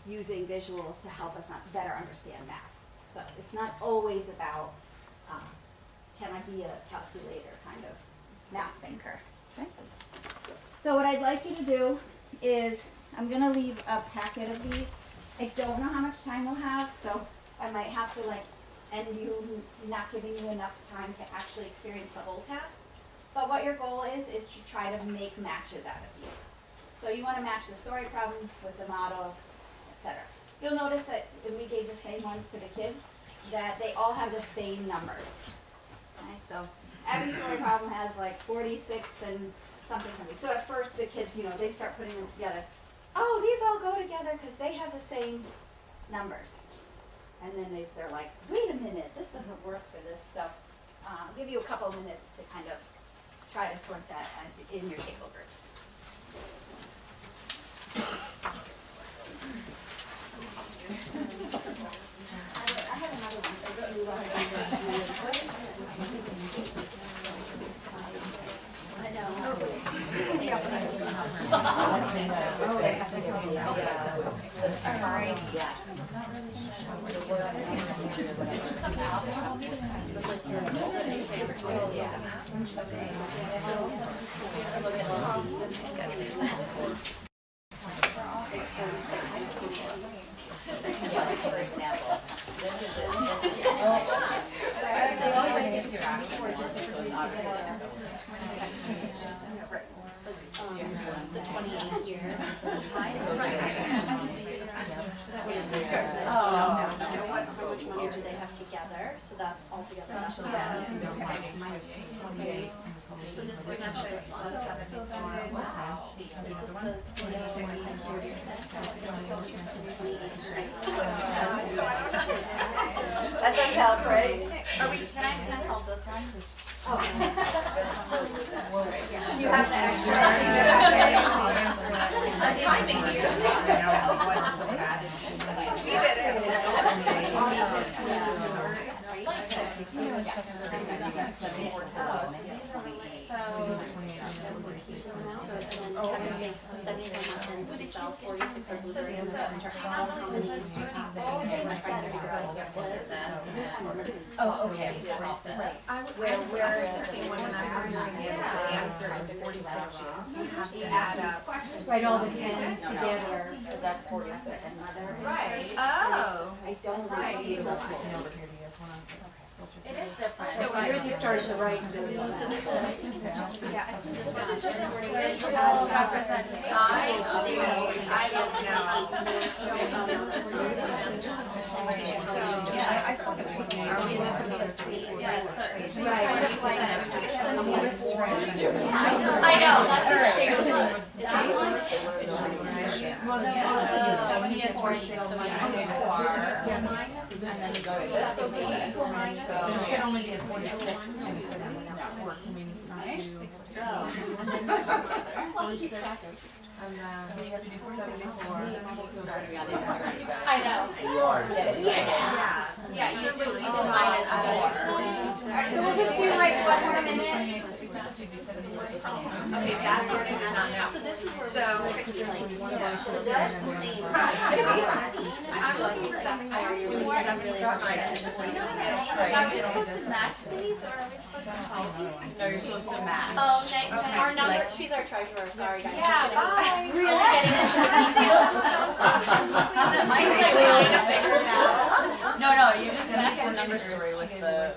using visuals to help us better understand math. So it's not always about can I be a calculator kind of math thinker. Okay. So what I'd like you to do is I'm going to leave a packet of these. I don't know how much time we'll have, so I might have to end you not giving you enough time to actually experience the whole task. But what your goal is to try to make matches out of these. So you want to match the story problem with the models, etc. You'll notice that when we gave the same ones to the kids, that they all have the same numbers. Okay? So every story problem has 46 and something. So at first the kids, they start putting them together. Oh, these all go together because they have the same numbers. And then they're like, wait a minute, this doesn't work for this. So I'll give you a couple minutes to kind of try to sort that in your table groups. I have another one. I know. For example, this is it. The 28 years. How much money do they have together? So that's all together. So this would have this one. This is the That does help, right? Can I solve this one? You have the extra. timing here. Kevin makes 71 muffins to sell 46 or blueberry and trying to figure out what it is. Oh, okay. Where is the same one when I'm doing it, the answer is 46. You have to add up. Write all the tens together. Because that's 46. Right. Oh. I don't Right. It is different. So yours you started to write. This is just will represent I thought it was I know, that's it should only be 46 instead of work. I mean, it's not and then you have to do 74. I know. Yeah, you do minus 4. So we'll just do like 1 more minute. Okay, that part I did not know. So this is where So that's the same. I'm looking for something more really Are we supposed to match these or are we supposed to help? No, you're supposed to match. Oh, our number, she's our treasurer, sorry guys. Yeah, bye. Really getting into Let's do some of those options. No, you just match the number story with the.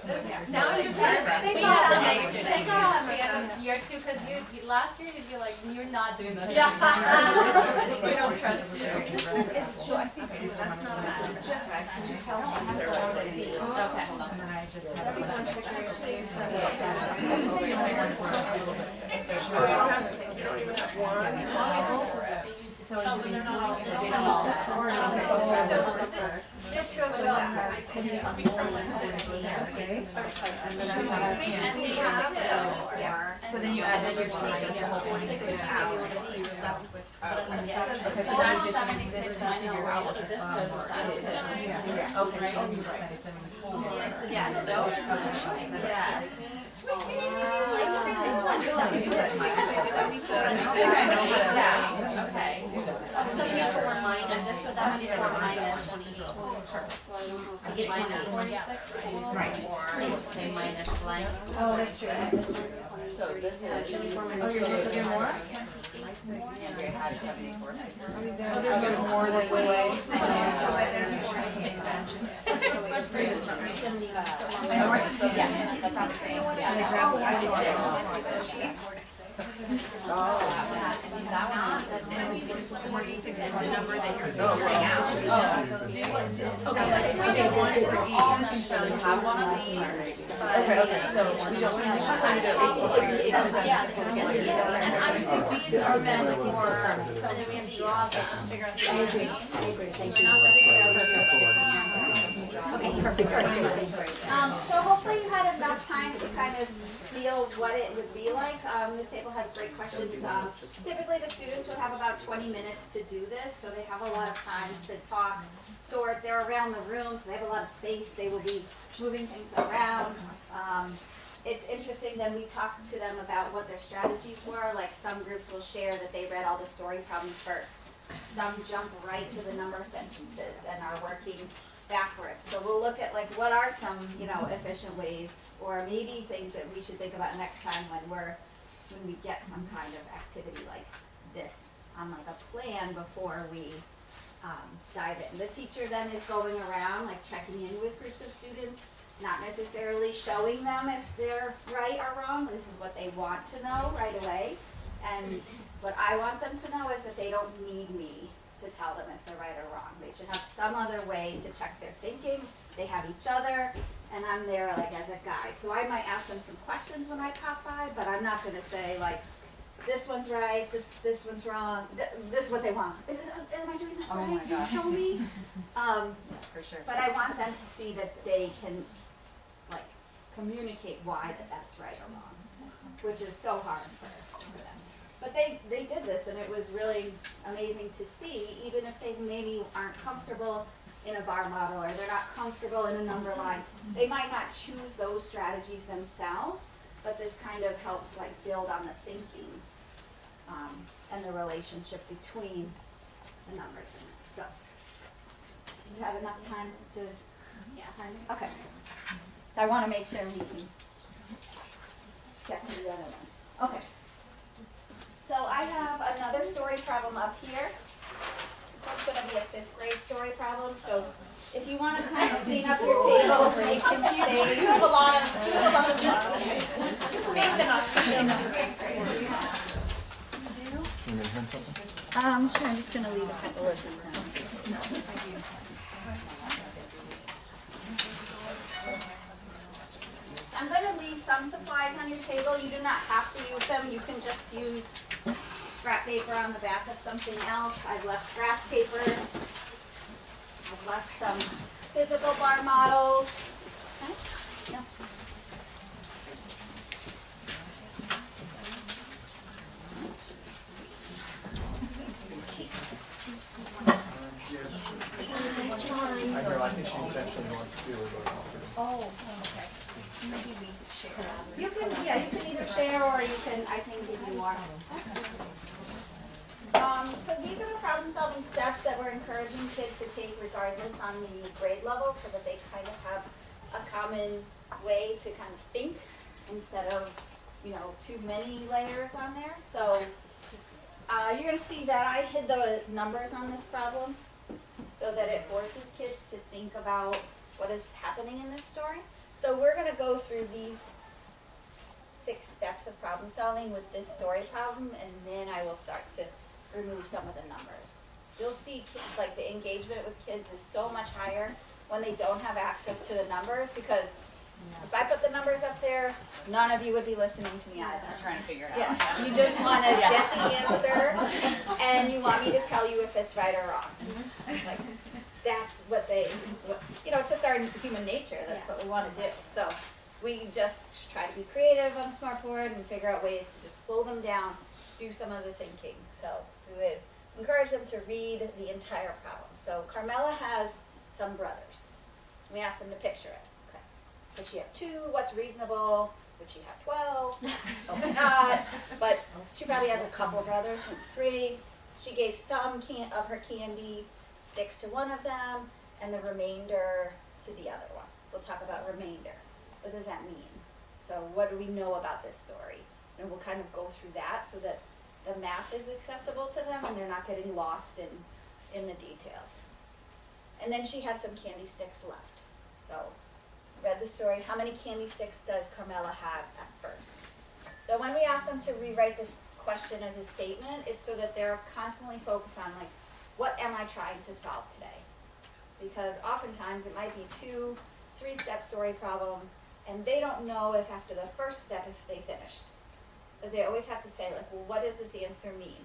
Now it's your turn. Think on the end of year 2 because last year you'd be like, you're not doing this. Yeah. We don't trust you. This one is just, that's not bad. It's just, Okay, hold on. and then I just have So it should be. This goes with that. So then you add your 26 the whole 26 hours. Okay, so then just use this to figure out what the fund work is. Yeah, okay, so you said 74. Yes. Yes. Okay. 74 minus. And this was 74 minus I get minus 46, Right. or say minus blank. Oh, that's true. So this is. Oh, you're looking more? Andrea had 74. Oh, there's more this way. Yes, that's what I'm saying. That one, 46 is the number that you're figuring out. Okay, so you have one of these. Okay, so we don't have And obviously these are meant for, so then we have to draw them and figure out the energy. We're not necessarily Okay, perfect. So hopefully you had enough time to kind of feel what it would be like. This table had great questions. Typically the students would have about 20 minutes to do this, so they have a lot of time to talk, sort. They're around the room, so they have a lot of space. They will be moving things around. It's interesting, then we talk to them about what their strategies were. Like some groups will share that they read all the story problems first. Some jump right to the number of sentences and are working backwards. So we'll look at like what are some, efficient ways, or maybe things that we should think about next time when we get some kind of activity like this on like a plan before we dive in. The teacher then is going around like checking in with groups of students, not necessarily showing them if they're right or wrong. This is what they want to know right away. And what I want them to know is that they don't need me to tell them if they're right or wrong. They should have some other way to check their thinking. They have each other, and I'm there like as a guide. So I might ask them some questions when I pop by, but I'm not going to say like, this one's right, this one's wrong. This is what they want. Am I doing this right? my Can you gosh. show me? For sure. But I want them to see that they can like communicate why that's right or wrong, which is so hard for them. But they did this, and it was really amazing to see, even if they maybe aren't comfortable in a bar model or they're not comfortable in a number line. They might not choose those strategies themselves, but this kind of helps like build on the thinking and the relationship between the numbers in it. So, do you have enough time to? Yeah. Okay. So I want to make sure we can get to the other one. Okay. So I have another story problem up here. This one's going to be a 5th grade story problem. So if you want to kind of clean up your table, make some space. You have a lot of faith in us. Sure, I'm just going to leave a couple of these out. I'm going to leave some supplies on your table. You do not have to use them. You can just use scrap paper on the back of something else. I've left graph paper. I've left some physical bar models. Okay. Yeah. I think she intentionally wants to do it. Oh, okay. Maybe we share. You can either share or you can, I think, give me more. So these are the problem-solving steps that we're encouraging kids to take regardless on the grade level, so that they kind of have a common way to kind of think instead of, too many layers on there. So you're going to see that I hid the numbers on this problem so that it forces kids to think about what is happening in this story. So we're going to go through these 6 steps of problem solving with this story problem, and then I will start to remove some of the numbers. You'll see kids, the engagement with kids is so much higher when they don't have access to the numbers, because If I put the numbers up there, none of you would be listening to me either. Just trying to figure it out. Yeah, you just want to get the answer, and you want me to tell you if it's right or wrong. It's like, that's what it's just our human nature. That's what we want to do. So we just try to be creative on the smartboard and figure out ways to just slow them down, do some of the thinking. So we would encourage them to read the entire problem. So Carmela has some brothers. We ask them to picture it. Okay. Would she have 2? What's reasonable? Would she have 12? Probably not. But she probably has a couple brothers, maybe 3. She gave some of her candy sticks to one of them and the remainder to the other one. We'll talk about remainder. What does that mean? So what do we know about this story? And we'll kind of go through that so that the math is accessible to them and they're not getting lost in the details. And then she had some candy sticks left. So read the story. How many candy sticks does Carmela have at first? So when we ask them to rewrite this question as a statement, it's so that they're constantly focused on, like, what am I trying to solve today? Because oftentimes it might be 2, 3-step story problem, and they don't know if after the first step if they finished. Because they always have to say, like, well, what does this answer mean?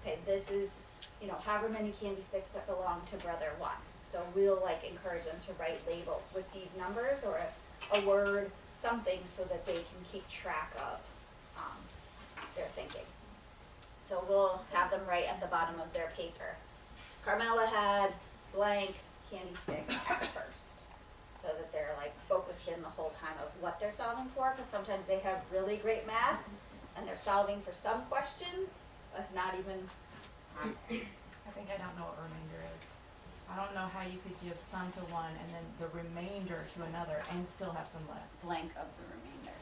Okay, this is, however many candy sticks that belong to brother 1. So we'll, encourage them to write labels with these numbers or a word, something, so that they can keep track of their thinking. So we'll have them write at the bottom of their paper. Carmela had blank candy sticks at first, so that they're focused in the whole time of what they're solving for, because sometimes they have really great math and they're solving for some question that's not even. I think I don't know what remainder is. I don't know how you could give some to one and then the remainder to another and still have some left. Blank of the remainder.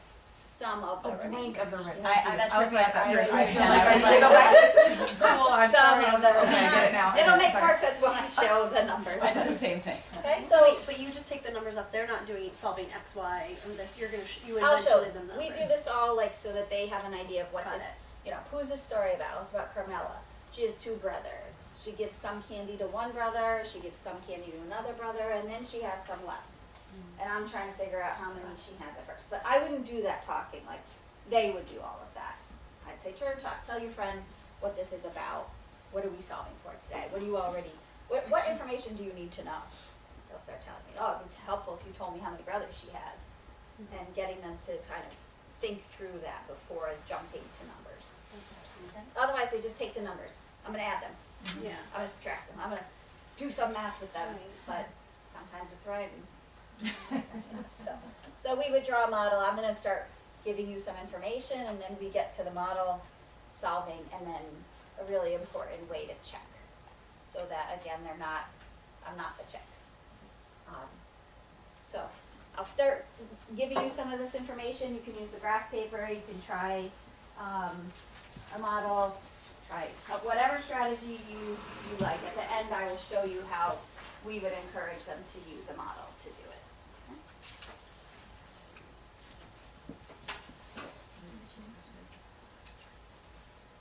Some of the Blank of the remainder. That tripped me up at first too, Jen. I I was like, go back to school. I'm Some sorry. of the Okay, I get it now. It'll make Sorry. more sense when I show the numbers. I did the same thing. Okay, So so wait, but you just take the numbers up. They're not solving X, Y, and this. You're gonna you I'll show eventually them we numbers. do this all so that they have an idea of what Got this, it. who's the story about? It's about Carmela. She has 2 brothers. She gives some candy to one brother, she gives some candy to another brother, and then she has some left. And I'm trying to figure out how many she has at first. But I wouldn't do that talking, they would do all of that. I'd say, turn talk, tell your friend what this is about. What are we solving for today? What do you already, what information do you need to know? They'll start telling me, oh, it'd be helpful if you told me how many brothers she has. And getting them to kind of think through that before jumping to numbers. Okay. Otherwise, they just take the numbers. I'm going to add them. Yeah. I'm going to subtract them. I'm going to do some math with them. Right. But sometimes it's right. So we would draw a model. I'm going to start giving you some information, and then we get to the model solving, and then a really important way to check. So that, again, I'm not the check. So I'll start giving you some of this information. You can use the graph paper. You can try a model. Try whatever strategy you like. At the end, I will show you how we would encourage them to use a model to do it.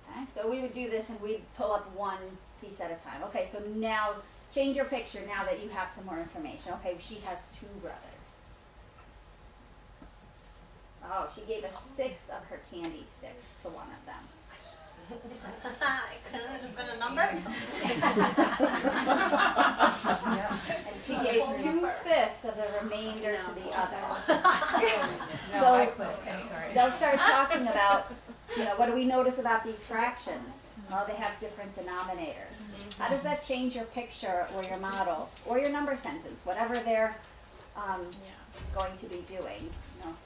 Okay, so we would do this and we'd pull up one piece at a time. Okay, so now change your picture now that you have some more information. Okay, she has 2 brothers. Oh, she gave a 1/6 of her candy sticks to one of them. Couldn't it just been a number? And she gave 2/5 of the remainder to the other. No, So I quit. I'm sorry. they'll start talking about, what do we notice about these fractions? Well, they have different denominators. How does that change your picture or your model or your number sentence, whatever they're going to be doing?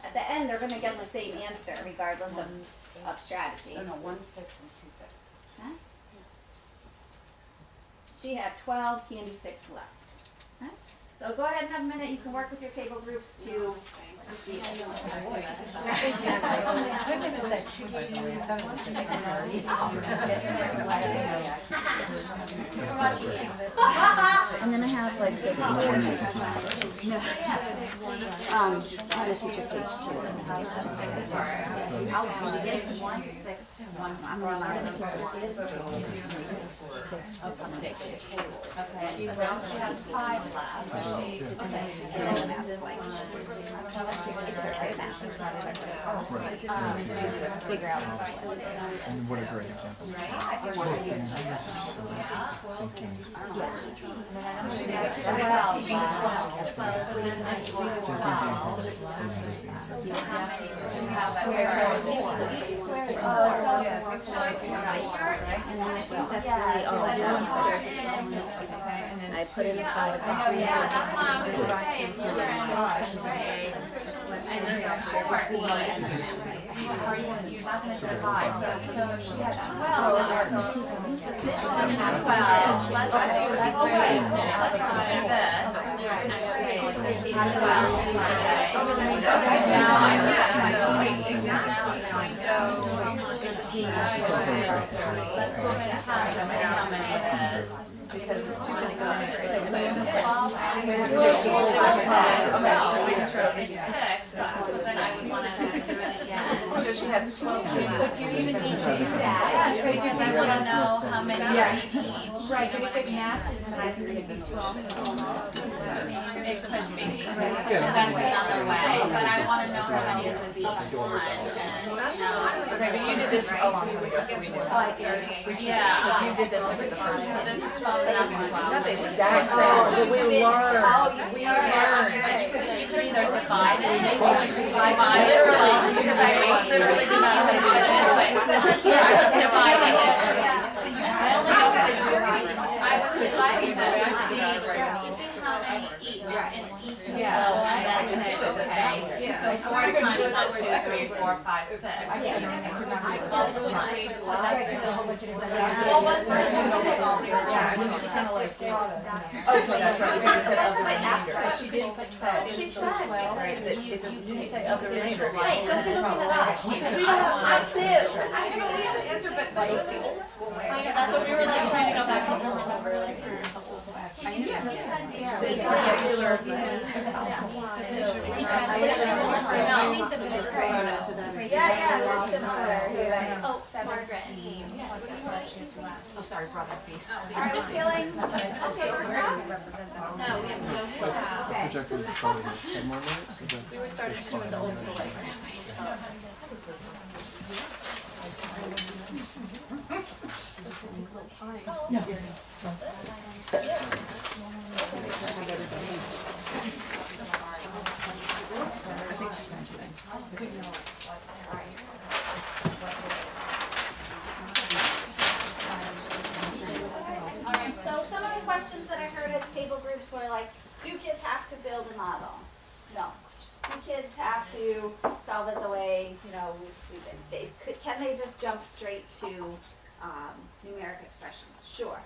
At the end, they're going to get the same answer regardless of strategy. Oh no, 1/6 and 2/5. Huh? She had 12 candy sticks left. Huh? So go ahead and have a minute. You can work with your table groups to see. And then I have like this. I'm gonna teach you page 2. I'll do it 1/6. I'm gonna learn to keep this. Okay, she has 5 left. Figure out. And what a great example. I put it inside of the tree. Because it's too many grades. So then I would want to do it again. So she has 12 kids. Would you even need to do that? Because I want to know how many are in each. Right, but if it matches, then I think it'd be 12. It could be. So that's another way. But I want to know how many is in each one. Okay, but you did this a long time ago, so we did. Yeah. Because you did this like the first So time. this is 12 and that's 12. Not the exact same, but we learned. We learned. But you could either divide it, because I literally did not even do it this way. This is here, I was dividing it. I was dividing this to see how many each in each level, and then to do, okay? So 4 times 1, 2, 3, 4, 5, 6. Well, what first was Okay, that's right. Because it said of the remainder. But she didn't say. She said, Right, that you didn't say of the remainder. Wait, don't be looking it up. I do. I know the answer, but that was the old school way. I know, that's what we were like trying to go back to. Can you get me that? Yeah, that's similar. Oh, Margaret. Oh, sorry, product piece. Are we feeling okay with that? No, we have to go. Projector was probably had more minutes, so that's- We were starting to do it the old school way. Alright, so some of the questions that I heard at table groups were like, do kids have to build a model? No. Do kids have to solve it the way, can they just jump straight to numeric expressions? Sure.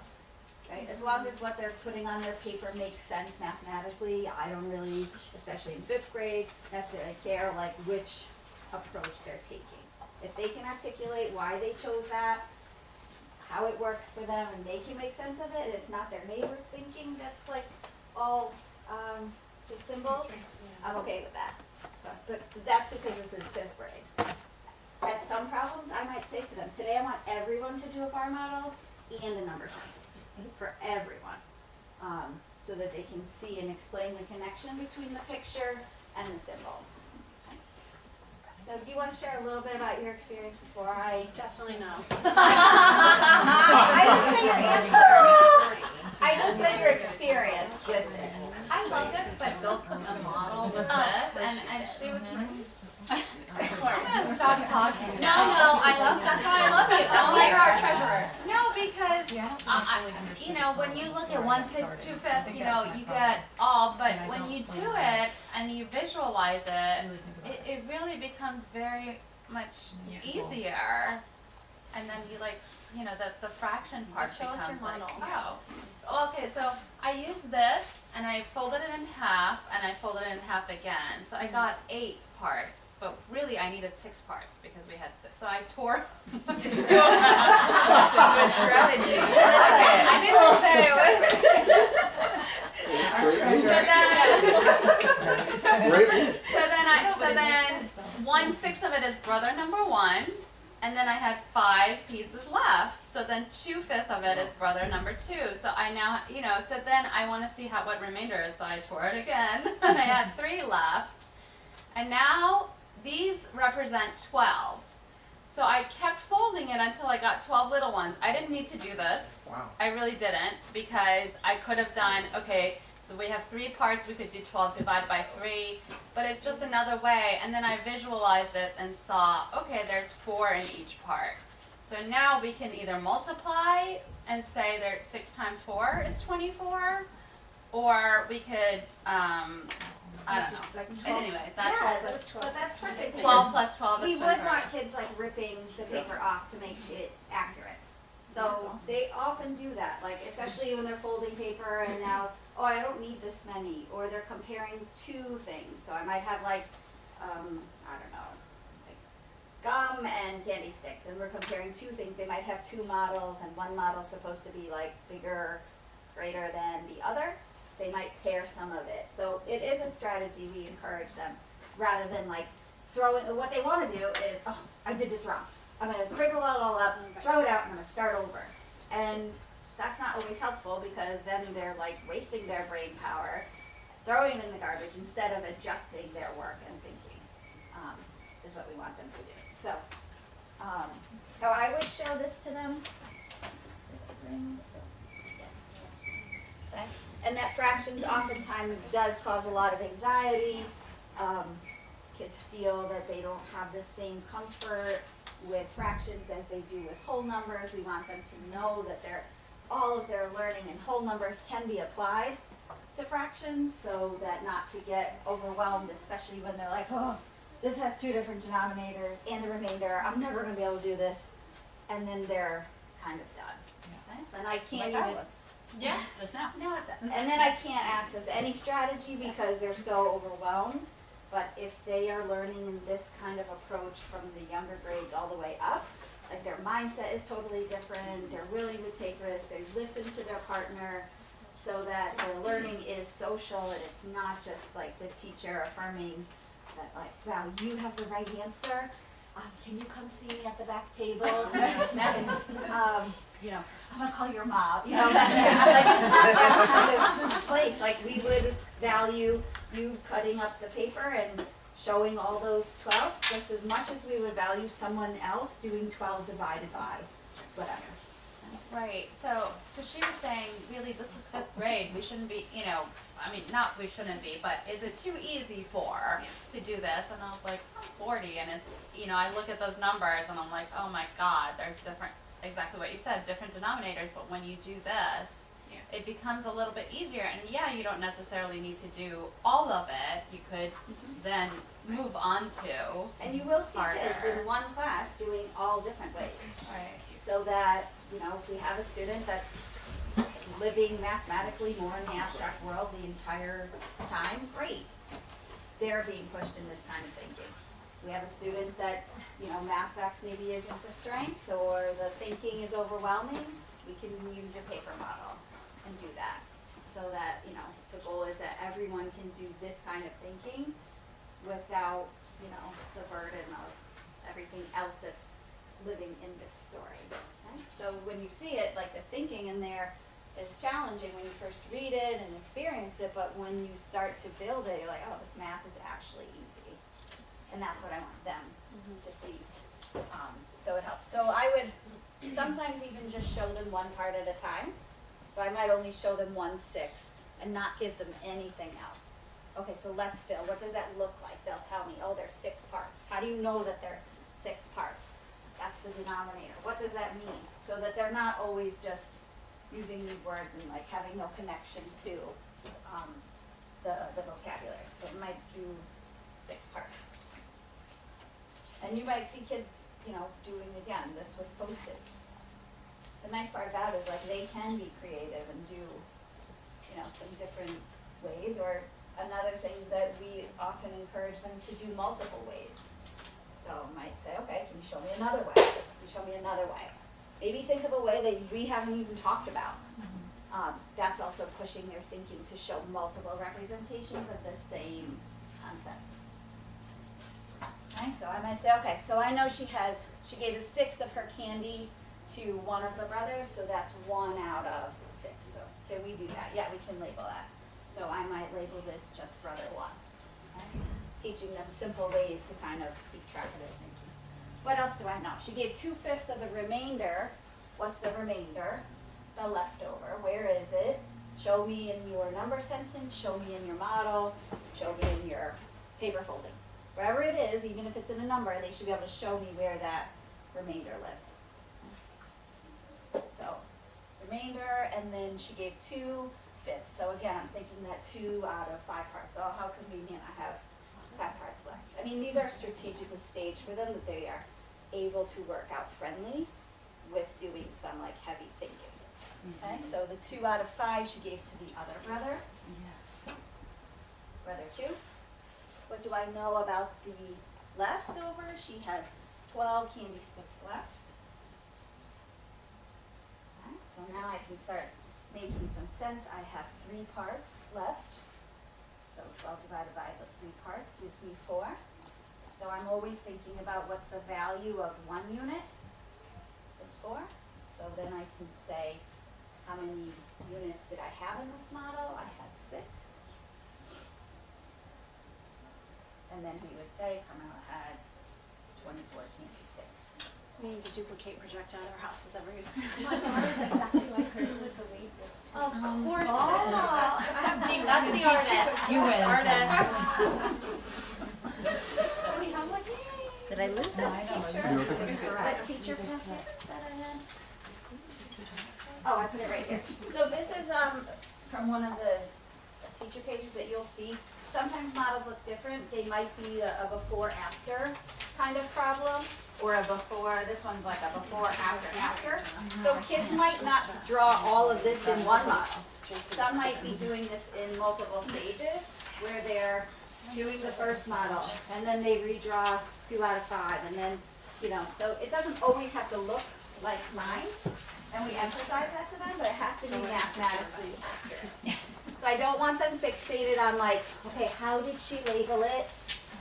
Right? As long as what they're putting on their paper makes sense mathematically, I don't really, especially in 5th grade, necessarily care like which approach they're taking. If they can articulate why they chose that, how it works for them, and they can make sense of it, and it's not their neighbor's thinking that's like all just symbols, I'm okay with that. But that's because this is 5th grade. At some problems, I might say to them, today I want everyone to do a bar model and a number sentence for everyone, so that they can see and explain the connection between the picture and the symbols. So do you want to share a little bit about your experience before I... Definitely no. I didn't say your answer. I just said your experience with it. I loved it because I built a model with this, and she was like, I'm gonna stop talking. No, I love, that's why I love you. That's why you're our treasurer. No, because, when you look at 1/6, 2/5, you get all, but when you do it and you visualize it, it really becomes very much easier. And then you the fraction part Show us your becomes like, model. oh. Okay, so I used this and I folded it in half and I folded it in half again. So I got 8 parts, but really I needed 6 parts because we had 6. So I tore That's a good strategy. I didn't say it was. So then 1/6 of it is brother number 1, and then I had 5 pieces left. So then 2/5 of it is brother number 2. So I now, so then I want to see what remainder is. So I tore it again, and I had 3 left. And now these represent 12. So I kept folding it until I got 12 little ones. I didn't need to do this. Wow. I really didn't, because I could have done, okay, so we have 3 parts, we could do 12 divided by 3, but it's just another way. And then I visualized it and saw, okay, there's 4 in each part. So now we can either multiply and say that 6 times 4 is 24, or we could, I don't know. Like And 12. anyway, that's Yeah, 12 plus 12. but that's perfect. 12 plus 12 We is would 24. want kids like ripping the paper off to make it accurate. So they often do that, like especially when they're folding paper and now, oh, I don't need this many, or they're comparing 2 things. So I might have like, I don't know, like gum and candy sticks, and we're comparing 2 things. They might have 2 models, and one model's supposed to be like bigger, greater than the other. They might tear some of it. So it is a strategy we encourage them, rather than like throwing, what they want to do is, oh, I did this wrong. I'm going to crinkle it all up, throw it out, and I'm going to start over. And that's not always helpful, because then they're like wasting their brain power, throwing it in the garbage instead of adjusting their work and thinking, is what we want them to do. So, how I would show this to them. Okay. And that fractions oftentimes does cause a lot of anxiety. Kids feel that they don't have the same comfort with fractions as they do with whole numbers. We want them to know that all of their learning in whole numbers can be applied to fractions, so that not to get overwhelmed, especially when they're like, oh, this has 2 different denominators and the remainder, I'm never going to be able to do this. And then they're kind of done. Okay? Then I can't Like I even... was. Yeah, just now. No, and then I can't access any strategy because they're so overwhelmed. But if they are learning in this kind of approach from the younger grades all the way up, like their mindset is totally different, they're willing to take risks, they listen to their partner, so that their learning is social and it's not just like the teacher affirming that like, wow, you have the right answer. Can you come see me at the back table? And, I'm gonna call your mom. Like it's not that kind of place. Like we would value you cutting up the paper and showing all those 12 just as much as we would value someone else doing 12 divided by whatever. Right. So she was saying, really, this is 5th grade. We shouldn't be, not we shouldn't be, but is it too easy to do this? And I was like, I'm 40, and it's, I look at those numbers and I'm like, oh my God, there's exactly what you said, different denominators, but when you do this, it becomes a little bit easier. And yeah, you don't necessarily need to do all of it. You could then move on to And you will see harder. kids in one class doing all different ways. Right. So that, if we have a student that's living mathematically more in the abstract world the entire time, great. They're being pushed in this kind of thinking. We have a student that, math facts maybe isn't the strength, or the thinking is overwhelming, we can use a paper model and do that. So that, the goal is that everyone can do this kind of thinking without, the burden of everything else that's living in this story. Okay? So when you see it, like the thinking in there is challenging when you first read it and experience it, but when you start to build it, you're like, oh, this math is actually easy. And that's what I want them to see. So it helps. So I would sometimes even just show them one part at a time. So I might only show them 1/6 and not give them anything else. Okay, so let's fill. What does that look like? They'll tell me, oh, there's 6 parts. How do you know that there are 6 parts? That's the denominator. What does that mean? So that they're not always just using these words and like having no connection to the vocabulary. So it might do 6 parts. And you might see kids, doing again this with Post-its. The nice part about it is like they can be creative and do, some different ways. Or another thing that we often encourage them to do multiple ways. So I might say, okay, can you show me another way? Can you show me another way? Maybe think of a way that we haven't even talked about. That's also pushing their thinking to show multiple representations of the same concept. Okay, so I might say, okay, so I know she gave a sixth of her candy to one of the brothers, so that's 1 out of 6. So can we do that? Yeah, we can label that. So I might label this just brother 1. Okay? Teaching them simple ways to kind of keep track of their thinking. What else do I know? She gave 2/5 of the remainder. What's the remainder? The leftover. Where is it? Show me in your number sentence, show me in your model, show me in your paper folding. Wherever it is, even if it's in a number, they should be able to show me where that remainder lives. So, remainder, and then she gave 2/5. So again, I'm thinking that 2 out of 5 parts. Oh, how convenient, I have 5 parts left. I mean, these are strategically staged for them that they are able to work out friendly with doing some like heavy thinking. Okay, so the 2 out of 5 she gave to the other brother. Brother 2. What do I know about the leftover? She has 12 candy sticks left. Okay, so now I can start making some sense. I have 3 parts left. So 12 divided by the 3 parts gives me 4. So I'm always thinking about what's the value of 1 unit is 4. So then I can say, how many units did I have in this model? I had 6. And then we would say Carmela had 24 candy sticks. We need to duplicate Prajakta at our houses every year. My daughter is exactly like hers with the weight list. Of course. That's the artist. You win. Artist. Did I lose that? That teacher packet that I had? Oh, I put it right here. So this is from one of the teacher pages that you'll see. Sometimes models look different. They might be a before-after kind of problem, or a before, this one's like a before-after-after. So kids might not draw all of this in one model. Some might be doing this in multiple stages, where they're doing the first model, and then they redraw 2 out of 5, and then, you know, so it doesn't always have to look like mine, and we emphasize that to them, but it has to be mathematically accurate. So I don't want them fixated on like, okay, how did she label it,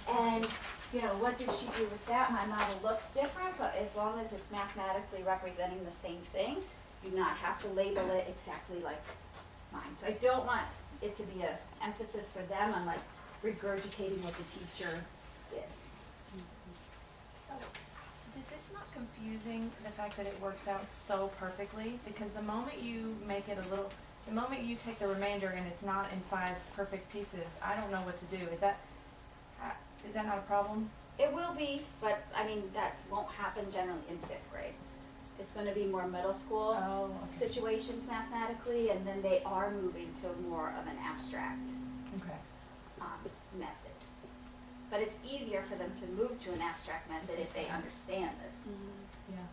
and, you know, what did she do with that? My model looks different, but as long as it's mathematically representing the same thing, you do not have to label it exactly like mine. So I don't want it to be an emphasis for them on like regurgitating what the teacher did. So, is this not confusing, the fact that it works out so perfectly? Because the moment you make it the moment you take the remainder and it's not in 5 perfect pieces, I don't know what to do. Is that not a problem? It will be, but I mean, that won't happen generally in 5th grade. It's going to be more middle school situations mathematically, and then they are moving to more of an abstract method. But it's easier for them to move to an abstract method if they understand this.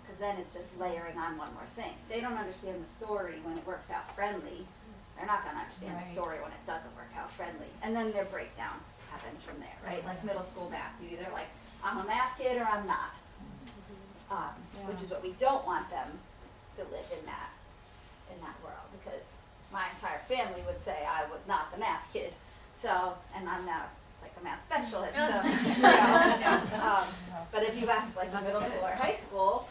Because then it's just layering on one more thing. If they don't understand the story when it works out friendly, they're not going to understand the story when it doesn't work out friendly. And then their breakdown happens from there, right? Like middle school math, you either like, I'm a math kid or I'm not. Which is what we don't want them to live in that world, because my entire family would say I was not the math kid. So, and I'm now like a math specialist. So, you know, but if you ask like middle school or high school,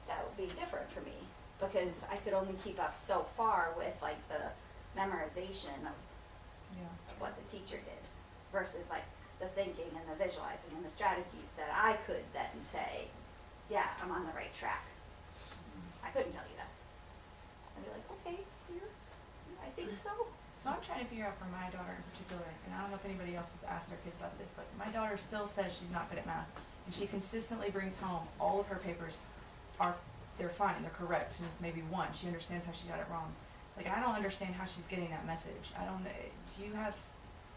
that would be different for me, because I could only keep up so far with like the memorization of what the teacher did, versus like the thinking and the visualizing and the strategies that I could then say, yeah, I'm on the right track. I couldn't tell you that. I'd be like, okay, I think so. So I'm trying to figure out for my daughter in particular, and I don't know if anybody else has asked their kids about this, like my daughter still says she's not good at math, and she consistently brings home all of her papers they're fine, they're correct, and it's maybe 1. She understands how she got it wrong. Like, I don't understand how she's getting that message. I don't know,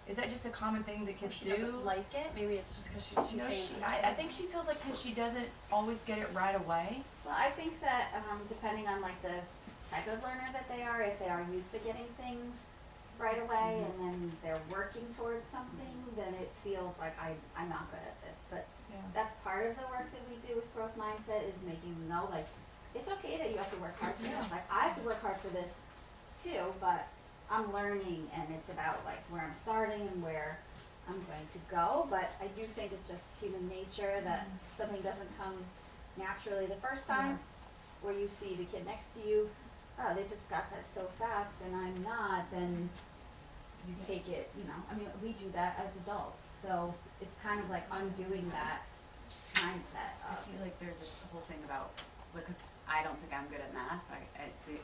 is that just a common thing that kids do? Doesn't like it? Maybe it's just because she's saying I think she feels like because she doesn't always get it right away. Well, I think that depending on like the type of learner that they are, if they are used to getting things right away and then they're working towards something, then it feels like I'm not good at this. But that's part of the work that we do with growth mindset, is making them know like it's okay that you have to work hard for this. Like I have to work hard for this too, but I'm learning, and it's about like where I'm starting and where I'm going to go, but I do think it's just human nature that something doesn't come naturally the first time, where you see the kid next to you, oh, they just got that so fast and I'm not, then you take it, you know, I mean, we do that as adults, so it's kind of like undoing that mindset I of, feel like there's a whole thing about, because I don't think I'm good at math,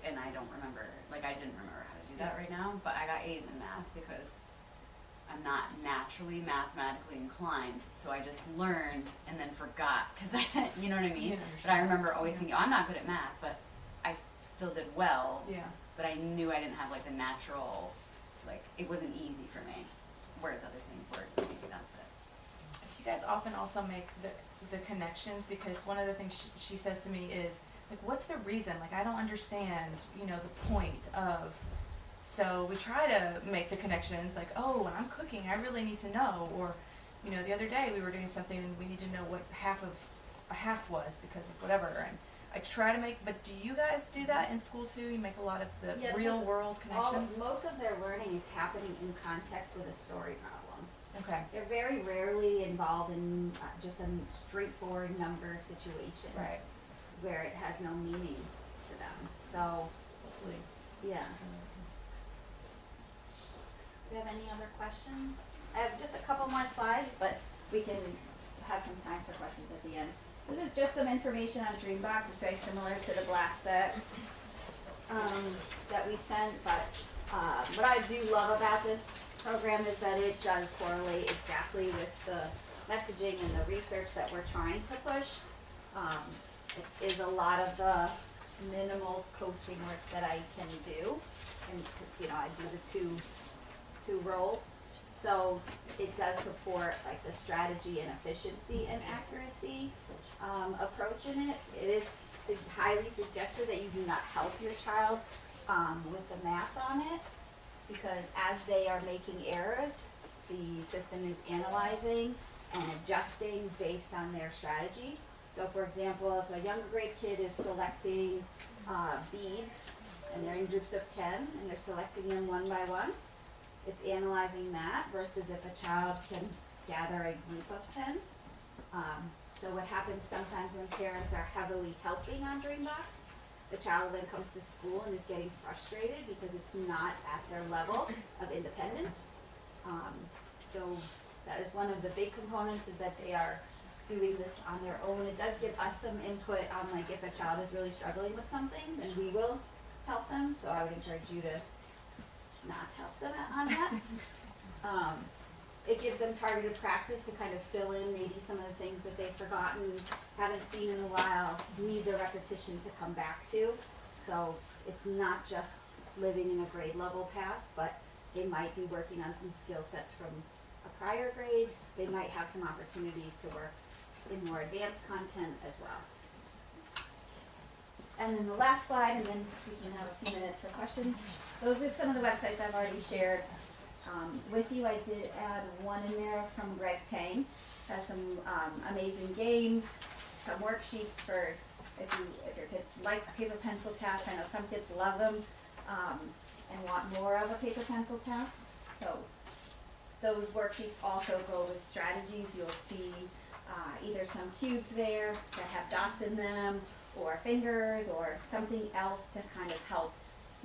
and I don't remember, like I didn't remember how to do that right now, but I got A's in math because I'm not naturally mathematically inclined, so I just learned and then forgot, because you know what I mean? But I remember always thinking, oh, I'm not good at math, but I still did well, but I knew I didn't have like the natural, like it wasn't easy for me, whereas other things were, so maybe that's it. Do you guys often also make the connections? Because one of the things she says to me is, like, what's the reason? Like, I don't understand, you know, the point of, so we try to make the connections, like, oh, when I'm cooking, I really need to know, or, you know, the other day we were doing something and we need to know what a half was because of whatever, and I try to make, but do you guys do that in school too? You make a lot of the real world connections? most of their learning is happening in context with a story problem. Okay. They're very rarely involved in just a straightforward number situation. Right. Where it has no meaning to them. So, yeah. Do you have any other questions? I have just a couple more slides, but we can have some time for questions at the end. This is just some information on Dreambox. It's very similar to the blast that we sent, but what I do love about this program is that it does correlate exactly with the messaging and the research that we're trying to push. It is a lot of the minimal coaching work that I can do, and because, you know, I do the two roles, so it does support like the strategy and efficiency and accuracy approach in it. It is highly suggested that you do not help your child with the math on it, because as they are making errors, the system is analyzing and adjusting based on their strategy. So for example, if a younger grade kid is selecting beads, and they're in groups of 10, and they're selecting them one by one, it's analyzing that versus if a child can gather a group of 10. So what happens sometimes when parents are heavily helping on Dreambox, the child then comes to school and is getting frustrated because it's not at their level of independence. So that is one of the big components, is that they are doing this on their own. It does give us some input on like if a child is really struggling with something, then we will help them. So I would encourage you to not help them on that. It gives them targeted practice to kind of fill in maybe some of the things that they've forgotten, haven't seen in a while, need the repetition to come back to. So it's not just living in a grade level path, but they might be working on some skill sets from a prior grade. They might have some opportunities to work in more advanced content as well. And then the last slide, and then we can have a few minutes for questions. Those are some of the websites I've already shared with you. I did add one in there from Greg Tang. Has some amazing games, some worksheets for if your kids like paper pencil tasks. I know some kids love them and want more of a paper pencil task. So those worksheets also go with strategies. You'll see either some cubes there that have dots in them, or fingers, or something else to kind of help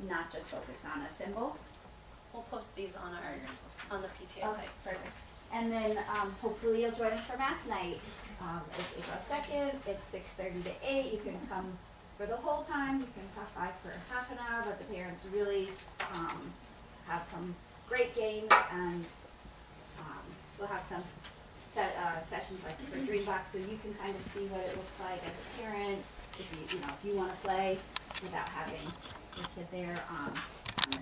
not just focus on a symbol. We'll post these on our on the PTA Okay, site. perfect. And then hopefully you'll join us for math night. It's April 2nd. It's 6:30 to 8. You can come for the whole time. You can pop by for half an hour, but the parents really have some great games, and we'll have some sessions like for Dreambox, so you can kind of see what it looks like as a parent. If you want to play without having your kid there on this